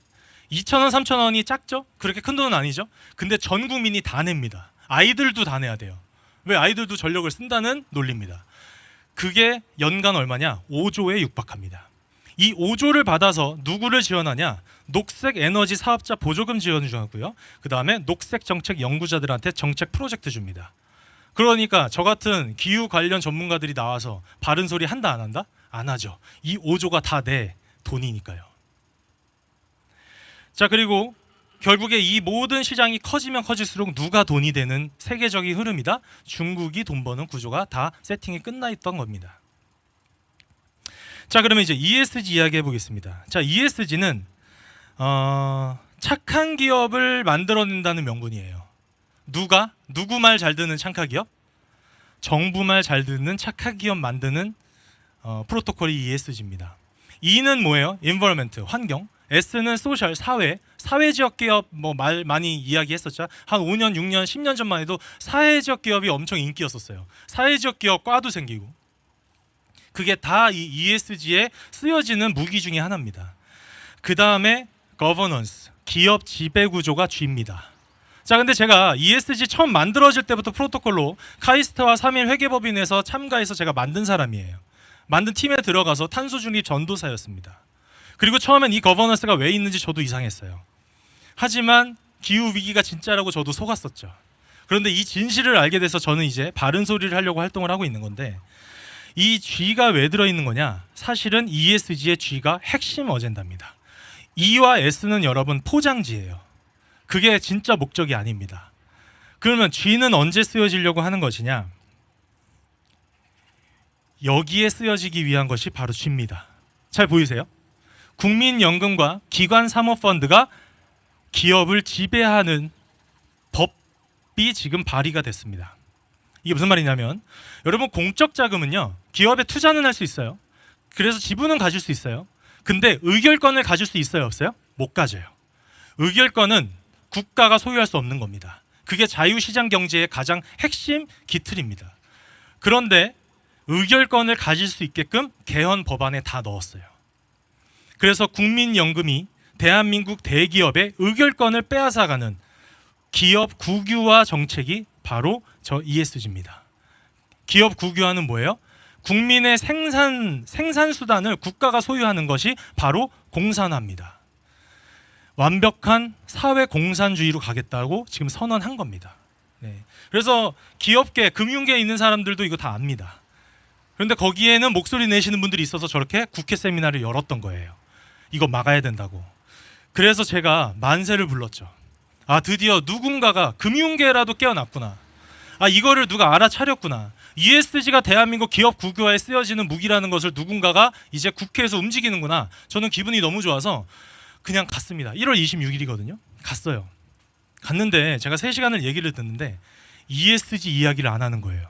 B: 2,000원, 3,000원이 작죠? 그렇게 큰 돈은 아니죠? 근데 전 국민이 다 냅니다. 아이들도 다 내야 돼요. 왜? 아이들도 전력을 쓴다는 논리입니다. 그게 연간 얼마냐? 5조에 육박합니다. 이 5조를 받아서 누구를 지원하냐? 녹색 에너지 사업자 보조금 지원을 주고요. 그 다음에 녹색 정책 연구자들한테 정책 프로젝트 줍니다. 그러니까 저 같은 기후 관련 전문가들이 나와서 바른 소리 한다 안 한다? 안 하죠. 이 5조가 다 내 돈이니까요. 자, 그리고 결국에 이 모든 시장이 커지면 커질수록 누가 돈이 되는 세계적인 흐름이다. 중국이 돈 버는 구조가 다 세팅이 끝나 있던 겁니다. 자, 그러면 이제 ESG 이야기해 보겠습니다. 자, ESG는 착한 기업을 만들어낸다는 명분이에요. 누구 말 잘 듣는 착한 기업? 정부 말 잘 듣는 착한 기업 만드는 프로토콜이 ESG입니다. E는 뭐예요? environment, 환경. S는 social, 사회지역 기업, 뭐 말 많이 이야기했었죠. 한 5년, 6년, 10년 전만 해도 사회지역 기업이 엄청 인기였었어요. 사회지역 기업 과도 생기고. 그게 다 이 ESG에 쓰여지는 무기 중에 하나입니다. 그 다음에 governance, 기업 지배 구조가 G입니다. 자, 근데 제가 ESG 처음 만들어질 때부터 프로토콜로 카이스트와 3일 회계법인에서 참가해서 제가 만든 사람이에요. 만든 팀에 들어가서 탄소 중립 전도사였습니다. 그리고 처음엔 이 거버넌스가 왜 있는지 저도 이상했어요. 하지만 기후 위기가 진짜라고 저도 속았었죠. 그런데 이 진실을 알게 돼서 저는 이제 바른 소리를 하려고 활동을 하고 있는 건데, 이 G가 왜 들어있는 거냐? 사실은 ESG의 G가 핵심 어젠다입니다. E와 S는 여러분 포장지예요. 그게 진짜 목적이 아닙니다. 그러면 G는 언제 쓰여지려고 하는 것이냐? 여기에 쓰여지기 위한 것이 바로 G입니다. 잘 보이세요? 국민연금과 기관사모펀드가 기업을 지배하는 법이 지금 발의가 됐습니다. 이게 무슨 말이냐면, 여러분, 공적 자금은요, 기업에 투자는 할 수 있어요. 그래서 지분은 가질 수 있어요. 근데 의결권을 가질 수 있어요, 없어요? 못 가져요. 의결권은 국가가 소유할 수 없는 겁니다. 그게 자유시장 경제의 가장 핵심 기틀입니다. 그런데 의결권을 가질 수 있게끔 개헌 법안에 다 넣었어요. 그래서 국민연금이 대한민국 대기업의 의결권을 빼앗아가는 기업 국유화 정책이 바로 저 ESG입니다. 기업 국유화는 뭐예요? 국민의 생산 수단을 국가가 소유하는 것이 바로 공산화입니다. 완벽한 사회 공산주의로 가겠다고 지금 선언한 겁니다. 네. 그래서 기업계, 금융계에 있는 사람들도 이거 다 압니다. 그런데 거기에는 목소리 내시는 분들이 있어서 저렇게 국회 세미나를 열었던 거예요. 이거 막아야 된다고. 그래서 제가 만세를 불렀죠. 아, 드디어 누군가가 금융계라도 깨어났구나. 아, 이거를 누가 알아차렸구나. ESG가 대한민국 기업 국유화에 쓰여지는 무기라는 것을 누군가가 이제 국회에서 움직이는구나. 저는 기분이 너무 좋아서 그냥 갔습니다. 1월 26일이거든요. 갔어요. 갔는데 제가 3시간을 얘기를 듣는데 ESG 이야기를 안 하는 거예요.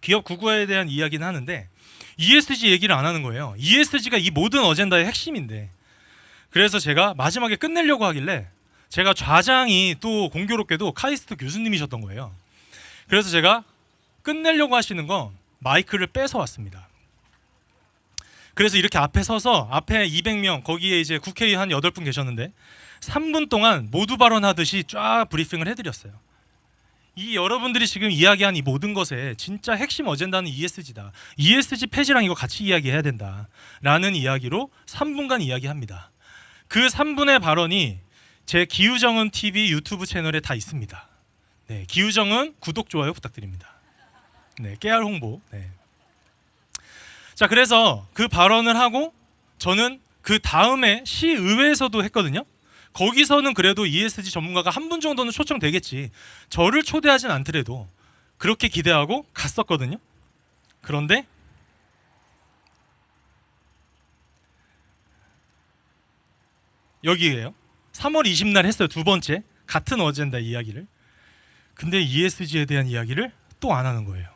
B: 기업 국유화에 대한 이야기는 하는데 ESG 얘기를 안 하는 거예요. ESG가 이 모든 어젠다의 핵심인데. 그래서 제가 마지막에 끝내려고 하길래, 제가 좌장이 또 공교롭게도 카이스트 교수님이셨던 거예요. 그래서 제가 끝내려고 하시는 거 마이크를 뺏어 왔습니다. 그래서 이렇게 앞에 서서, 앞에 200명, 거기에 이제 국회의원 한 8분 계셨는데 3분 동안 모두 발언하듯이 쫙 브리핑을 해드렸어요. 이 여러분들이 지금 이야기한 이 모든 것의 진짜 핵심 어젠다는 ESG다. ESG 폐지랑 이거 같이 이야기해야 된다라는 이야기로 3분간 이야기합니다. 그 3분의 발언이 제 기우정은 TV 유튜브 채널에 다 있습니다. 네, 기우정은 구독 좋아요 부탁드립니다. 네, 깨알 홍보. 네. 자, 그래서 그 발언을 하고 저는 그 다음에 시의회에서도 했거든요. 거기서는 그래도 ESG 전문가가 한 분 정도는 초청되겠지. 저를 초대하진 않더라도 그렇게 기대하고 갔었거든요. 그런데 여기에요. 3월 20날 했어요. 두 번째 같은 어젠다 이야기를. 근데 ESG에 대한 이야기를 또 안 하는 거예요.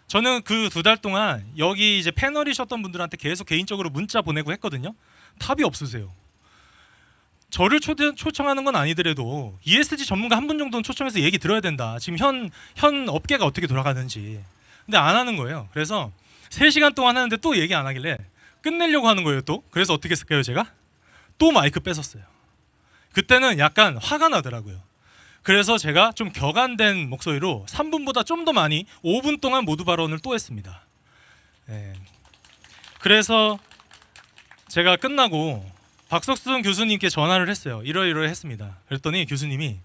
B: 저는 그 2달 동안 여기 이제 패널이셨던 분들한테 계속 개인적으로 문자 보내고 했거든요. 답이 없으세요. 저를 초청하는 건 아니더라도 ESG 전문가 한 분 정도는 초청해서 얘기 들어야 된다. 지금 현 업계가 어떻게 돌아가는지. 근데 안 하는 거예요. 그래서 3시간 동안 하는데 또 얘기 안 하길래 끝내려고 하는 거예요 또. 그래서 어떻게 했을까요 제가? 또 마이크 뺏었어요. 그때는 약간 화가 나더라고요. 그래서 제가 좀 격안된 목소리로 3분보다 좀 더 많이 5분 동안 모두 발언을 또 했습니다. 네. 그래서 제가 끝나고 박석순 교수님께 전화를 했어요. 이러이러했습니다. 그랬더니 교수님이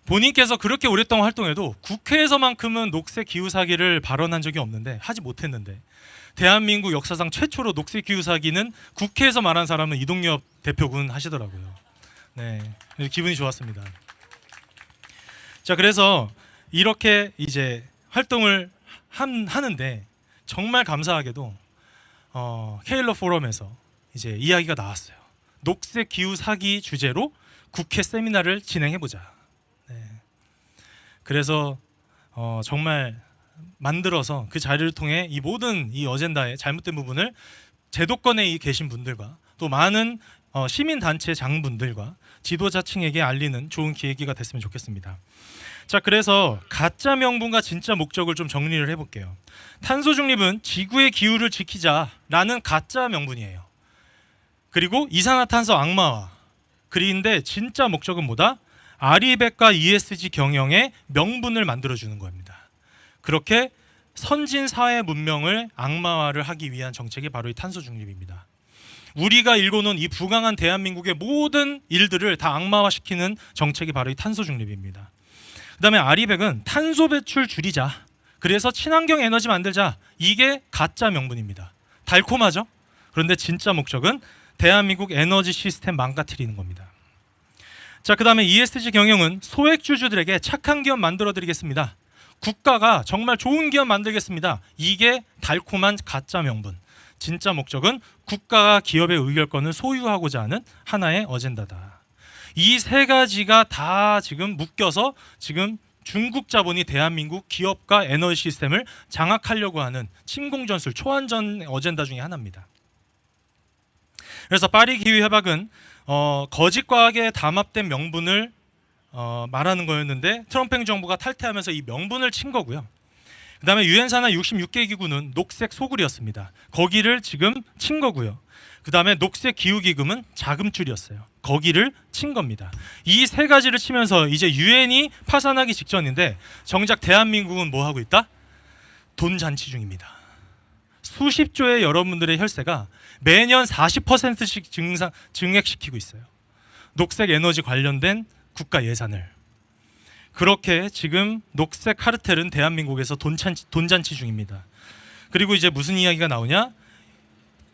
B: 본인께서 그렇게 오랫동안 활동해도 국회에서만큼은 녹색 기후 사기를 발언한 적이 없는데 하지 못했는데 대한민국 역사상 최초로 녹색 기후 사기는 국회에서 말한 사람은 이동엽 대표군 하시더라고요. 네, 기분이 좋았습니다. 자, 그래서 이렇게 이제 활동을 하는데 정말 감사하게도 케일러 포럼에서 이제 이야기가 나왔어요. 녹색 기후 사기 주제로 국회 세미나를 진행해 보자. 네. 그래서 정말 만들어서 그 자리를 통해 이 모든 이 어젠다의 잘못된 부분을 제도권에 계신 분들과 또 많은 시민 단체 장분들과 지도자층에게 알리는 좋은 기회가 됐으면 좋겠습니다. 자, 그래서 가짜 명분과 진짜 목적을 좀 정리를 해볼게요. 탄소 중립은 지구의 기후를 지키자라는 가짜 명분이에요. 그리고 이산화탄소 악마화. 그런데 진짜 목적은 뭐다? 아리백과 ESG 경영의 명분을 만들어주는 겁니다. 그렇게 선진 사회 문명을 악마화를 하기 위한 정책이 바로 이 탄소 중립입니다. 우리가 일궈놓은 이 부강한 대한민국의 모든 일들을 다 악마화시키는 정책이 바로 이 탄소 중립입니다. 그 다음에 아리백은 탄소 배출 줄이자. 그래서 친환경 에너지 만들자. 이게 가짜 명분입니다. 달콤하죠? 그런데 진짜 목적은 대한민국 에너지 시스템 망가뜨리는 겁니다. 자, 그 다음에 ESG 경영은 소액주주들에게 착한 기업 만들어 드리겠습니다. 국가가 정말 좋은 기업 만들겠습니다. 이게 달콤한 가짜 명분. 진짜 목적은 국가가 기업의 의결권을 소유하고자 하는 하나의 어젠다다. 이 3가지가 다 지금 묶여서 지금 중국 자본이 대한민국 기업과 에너지 시스템을 장악하려고 하는 침공전술 초안전 어젠다 중에 하나입니다. 그래서 파리 기후 협약은 거짓 과학에 담합된 명분을 말하는 거였는데 트럼프 행정부가 탈퇴하면서 이 명분을 친 거고요. 그다음에 유엔 산하 66개 기구는 녹색 소굴이었습니다. 거기를 지금 친 거고요. 그다음에 녹색 기후 기금은 자금줄이었어요. 거기를 친 겁니다. 이 3가지를 치면서 이제 유엔이 파산하기 직전인데 정작 대한민국은 뭐 하고 있다? 돈 잔치 중입니다. 수십 조의 여러분들의 혈세가 매년 40%씩 증액시키고 있어요. 녹색 에너지 관련된 국가 예산을. 그렇게 지금 녹색 카르텔은 대한민국에서 돈잔치 중입니다. 그리고 이제 무슨 이야기가 나오냐?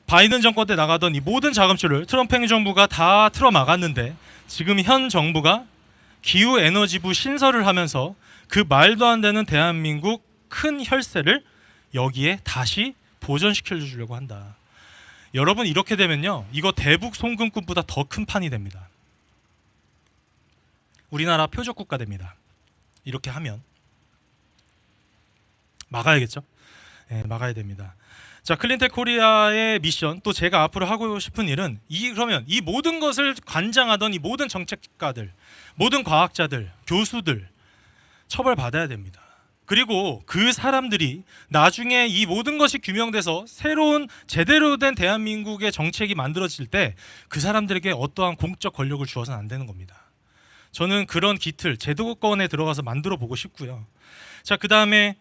B: 바이든 정권 때 나가던 이 모든 자금줄을 트럼프 행정부가 다 틀어막았는데 지금 현 정부가 기후에너지부 신설을 하면서 그 말도 안 되는 대한민국 큰 혈세를 여기에 다시 보전시켜 주려고 한다. 여러분, 이렇게 되면요, 이거 대북 송금꾼보다 더 큰 판이 됩니다. 우리나라 표적국가 됩니다. 이렇게 하면 막아야겠죠? 네, 막아야 됩니다. 자, 클린텍 코리아의 미션, 또 제가 앞으로 하고 싶은 일은 그러면 이 모든 것을 관장하던 이 모든 정책가들, 모든 과학자들, 교수들 처벌받아야 됩니다. 그리고 그 사람들이 나중에 이 모든 것이 규명돼서 새로운 제대로 된 대한민국의 정책이 만들어질 때 그 사람들에게 어떠한 공적 권력을 주어서는 안 되는 겁니다. 저는 그런 기틀 제도권에 들어가서 만들어 보고 싶고요. 자, 그다음에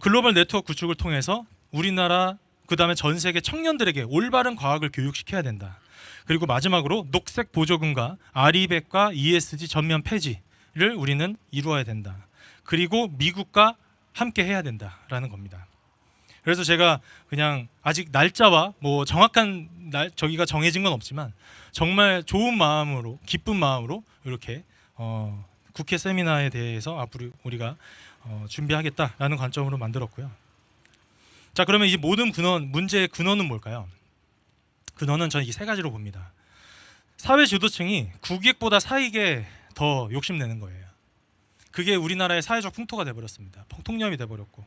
B: 글로벌 네트워크 구축을 통해서 우리나라 그다음에 전 세계 청년들에게 올바른 과학을 교육시켜야 된다. 그리고 마지막으로 녹색 보조금과 아리백과 ESG 전면 폐지를 우리는 이루어야 된다. 그리고 미국과 함께 해야 된다라는 겁니다. 그래서 제가 그냥 아직 날짜와 뭐 정확한 저기가 정해진 건 없지만 정말 좋은 마음으로 기쁜 마음으로 이렇게 국회 세미나에 대해서 앞으로 우리가 준비하겠다라는 관점으로 만들었고요. 자, 그러면 이 모든 문제의 근원은 뭘까요? 근원은 저는 이 세 가지로 봅니다. 사회 주도층이 국익보다 사익에 더 욕심내는 거예요. 그게 우리나라의 사회적 풍토가 돼버렸습니다. 통념이 돼버렸고,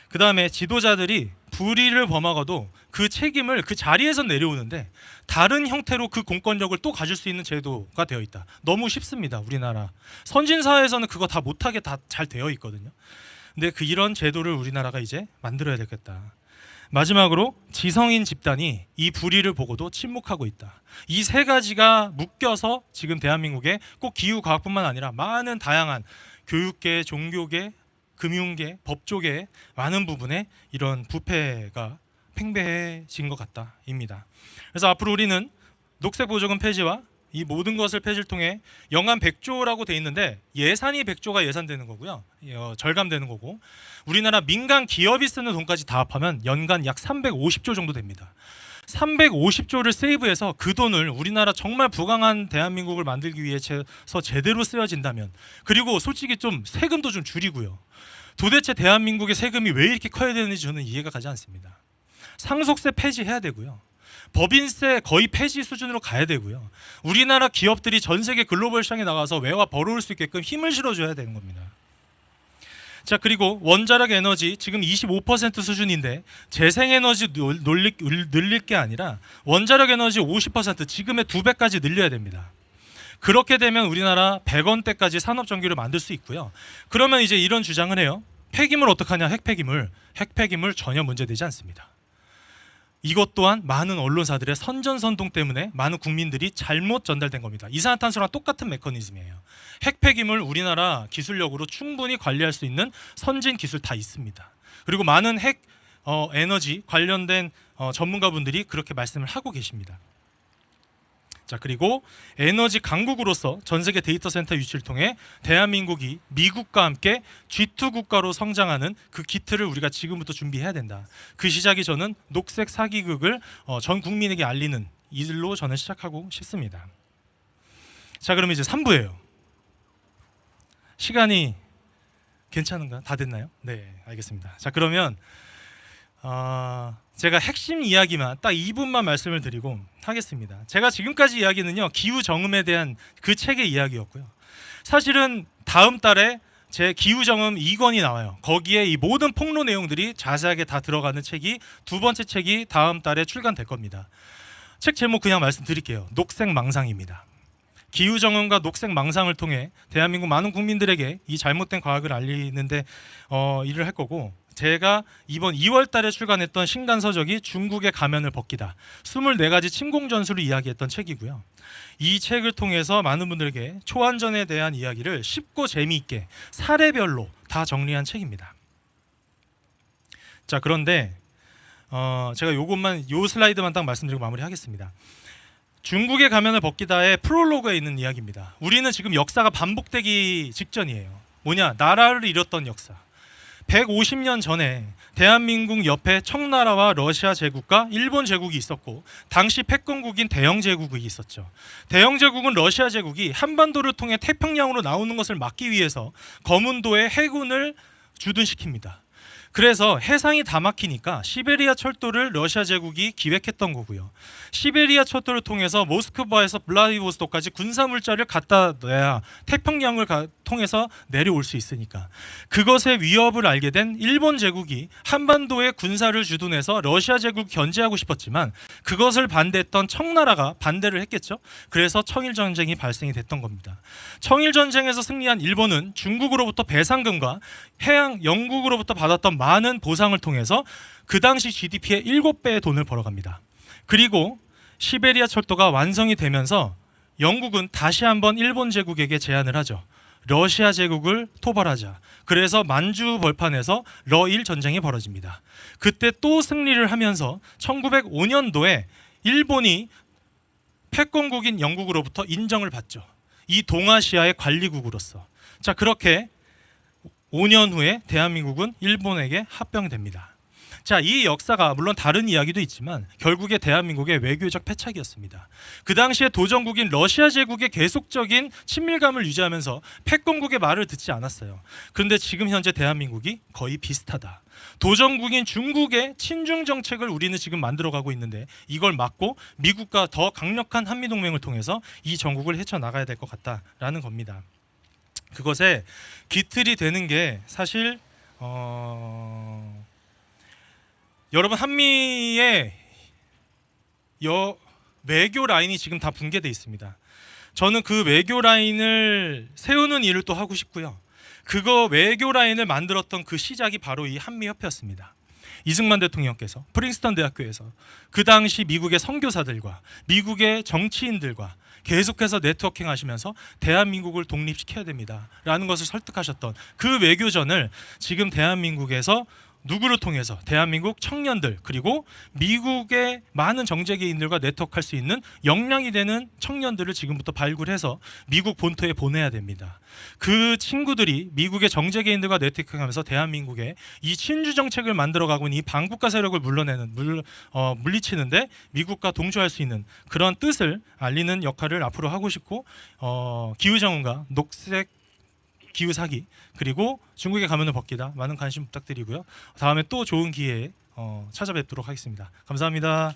B: 그 다음에 지도자들이 불의를 범하고도 그 책임을 그 자리에서 내려오는데 다른 형태로 그 공권력을 또 가질 수 있는 제도가 되어 있다. 너무 쉽습니다. 우리나라 선진 사회에서는 그거 다 못하게 다 잘 되어 있거든요. 근데 이런 제도를 우리나라가 이제 만들어야 되겠다. 마지막으로 지성인 집단이 이 불의를 보고도 침묵하고 있다. 이 세 가지가 묶여서 지금 대한민국에 꼭 기후과학뿐만 아니라 많은 다양한 교육계, 종교계, 금융계, 법조계 많은 부분에 이런 부패가 팽배해진 것 같다입니다. 그래서 앞으로 우리는 녹색 보조금 폐지와 이 모든 것을 폐지를 통해 연간 100조라고 돼 있는데 예산이 100조가 예산되는 거고요. 절감되는 거고, 우리나라 민간 기업이 쓰는 돈까지 다 합하면 연간 약 350조 정도 됩니다. 350조를 세이브해서 그 돈을 우리나라 정말 부강한 대한민국을 만들기 위해서 제대로 쓰여진다면, 그리고 솔직히 좀 세금도 좀 줄이고요. 도대체 대한민국의 세금이 왜 이렇게 커야 되는지 저는 이해가 가지 않습니다. 상속세 폐지해야 되고요. 법인세 거의 폐지 수준으로 가야 되고요. 우리나라 기업들이 전 세계 글로벌 시장에 나가서 외화 벌어올 수 있게끔 힘을 실어줘야 되는 겁니다. 자, 그리고 원자력 에너지 지금 25% 수준인데 재생에너지 늘릴 게 아니라 원자력 에너지 50% 지금의 2배까지 늘려야 됩니다. 그렇게 되면 우리나라 100원대까지 산업전기를 만들 수 있고요. 그러면 이제 이런 주장을 해요. 폐기물 어떡하냐, 핵폐기물 전혀 문제되지 않습니다. 이것 또한 많은 언론사들의 선전선동 때문에 많은 국민들이 잘못 전달된 겁니다. 이산화탄소랑 똑같은 메커니즘이에요. 핵폐기물 우리나라 기술력으로 충분히 관리할 수 있는 선진 기술 다 있습니다. 그리고 많은 핵 에너지 관련된 전문가분들이 그렇게 말씀을 하고 계십니다. 자, 그리고 에너지 강국으로서 전 세계 데이터 센터 유치를 통해 대한민국이 미국과 함께 G2 국가로 성장하는 그 기틀을 우리가 지금부터 준비해야 된다. 그 시작이 저는 녹색 사기극을 전 국민에게 알리는 일로 저는 시작하고 싶습니다. 자, 그럼 이제 3부예요. 시간이 괜찮은가? 다 됐나요? 네, 알겠습니다. 자, 그러면 제가 핵심 이야기만 딱 2분만 말씀을 드리고 하겠습니다. 제가 지금까지 이야기는요, 기후정음에 대한 그 책의 이야기였고요. 사실은 다음 달에 제 기후정음 2권이 나와요. 거기에 이 모든 폭로 내용들이 자세하게 다 들어가는 책이 두 번째 책이 다음 달에 출간될 겁니다. 책 제목 그냥 말씀드릴게요. 녹색망상입니다. 기후정음과 녹색망상을 통해 대한민국 많은 국민들에게 이 잘못된 과학을 알리는데 일을 할 거고, 제가 이번 2월 달에 출간했던 신간서적이 중국의 가면을 벗기다, 24가지 침공전술을 이야기했던 책이고요. 이 책을 통해서 많은 분들에게 초안전에 대한 이야기를 쉽고 재미있게 사례별로 다 정리한 책입니다. 자, 그런데 제가 요 슬라이드만 딱 말씀드리고 마무리하겠습니다. 중국의 가면을 벗기다의 프롤로그에 있는 이야기입니다. 우리는 지금 역사가 반복되기 직전이에요. 뭐냐? 나라를 잃었던 역사. 150년 전에 대한민국 옆에 청나라와 러시아 제국과 일본 제국이 있었고, 당시 패권국인 대영 제국이 있었죠. 대영 제국은 러시아 제국이 한반도를 통해 태평양으로 나오는 것을 막기 위해서 거문도에 해군을 주둔시킵니다. 그래서 해상이 다 막히니까 시베리아 철도를 러시아 제국이 기획했던 거고요. 시베리아 철도를 통해서 모스크바에서 블라디보스토크까지 군사 물자를 갖다 놔야 태평양을 통해서 내려올 수 있으니까, 그것의 위협을 알게 된 일본 제국이 한반도에 군사를 주둔해서 러시아 제국 견제하고 싶었지만 그것을 반대했던 청나라가 반대를 했겠죠. 그래서 청일 전쟁이 발생이 됐던 겁니다. 청일 전쟁에서 승리한 일본은 중국으로부터 배상금과 영국으로부터 받았던 많은 보상을 통해서 그 당시 GDP의 7배의 돈을 벌어갑니다. 그리고 시베리아 철도가 완성이 되면서 영국은 다시 한번 일본 제국에게 제안을 하죠. 러시아 제국을 토벌하자. 그래서 만주 벌판에서 러일 전쟁이 벌어집니다. 그때 또 승리를 하면서 1905년도에 일본이 패권국인 영국으로부터 인정을 받죠. 이 동아시아의 관리국으로서. 자, 그렇게 5년 후에 대한민국은 일본에게 합병됩니다. 자, 이 역사가 물론 다른 이야기도 있지만 결국에 대한민국의 외교적 패착이었습니다. 그 당시에 도전국인 러시아 제국의 계속적인 친밀감을 유지하면서 패권국의 말을 듣지 않았어요. 그런데 지금 현재 대한민국이 거의 비슷하다. 도전국인 중국의 친중 정책을 우리는 지금 만들어가고 있는데 이걸 막고 미국과 더 강력한 한미동맹을 통해서 이 전국을 헤쳐나가야 될 것 같다라는 겁니다. 그것에 기틀이 되는 게 사실 여러분 한미의 외교 라인이 지금 다 붕괴돼 있습니다. 저는 그 외교 라인을 세우는 일을 또 하고 싶고요. 그거 외교 라인을 만들었던 그 시작이 바로 이 한미협회였습니다. 이승만 대통령께서 프린스턴 대학교에서 그 당시 미국의 선교사들과 미국의 정치인들과 계속해서 네트워킹 하시면서 대한민국을 독립시켜야 됩니다라는 것을 설득하셨던 그 외교전을 지금 대한민국에서 누구를 통해서 대한민국 청년들 그리고 미국의 많은 정재계인들과 네트워크할 수 있는 역량이 되는 청년들을 지금부터 발굴해서 미국 본토에 보내야 됩니다. 그 친구들이 미국의 정재계인들과 네트워크하면서 대한민국의 이 친주 정책을 만들어가고 있는 이 반국가 세력을 물리치는데 미국과 동조할 수 있는 그런 뜻을 알리는 역할을 앞으로 하고 싶고 기후정원과 녹색 기후 사기 그리고 중국의 가면을 벗기다 많은 관심 부탁드리고요. 다음에 또 좋은 기회에 찾아뵙도록 하겠습니다. 감사합니다.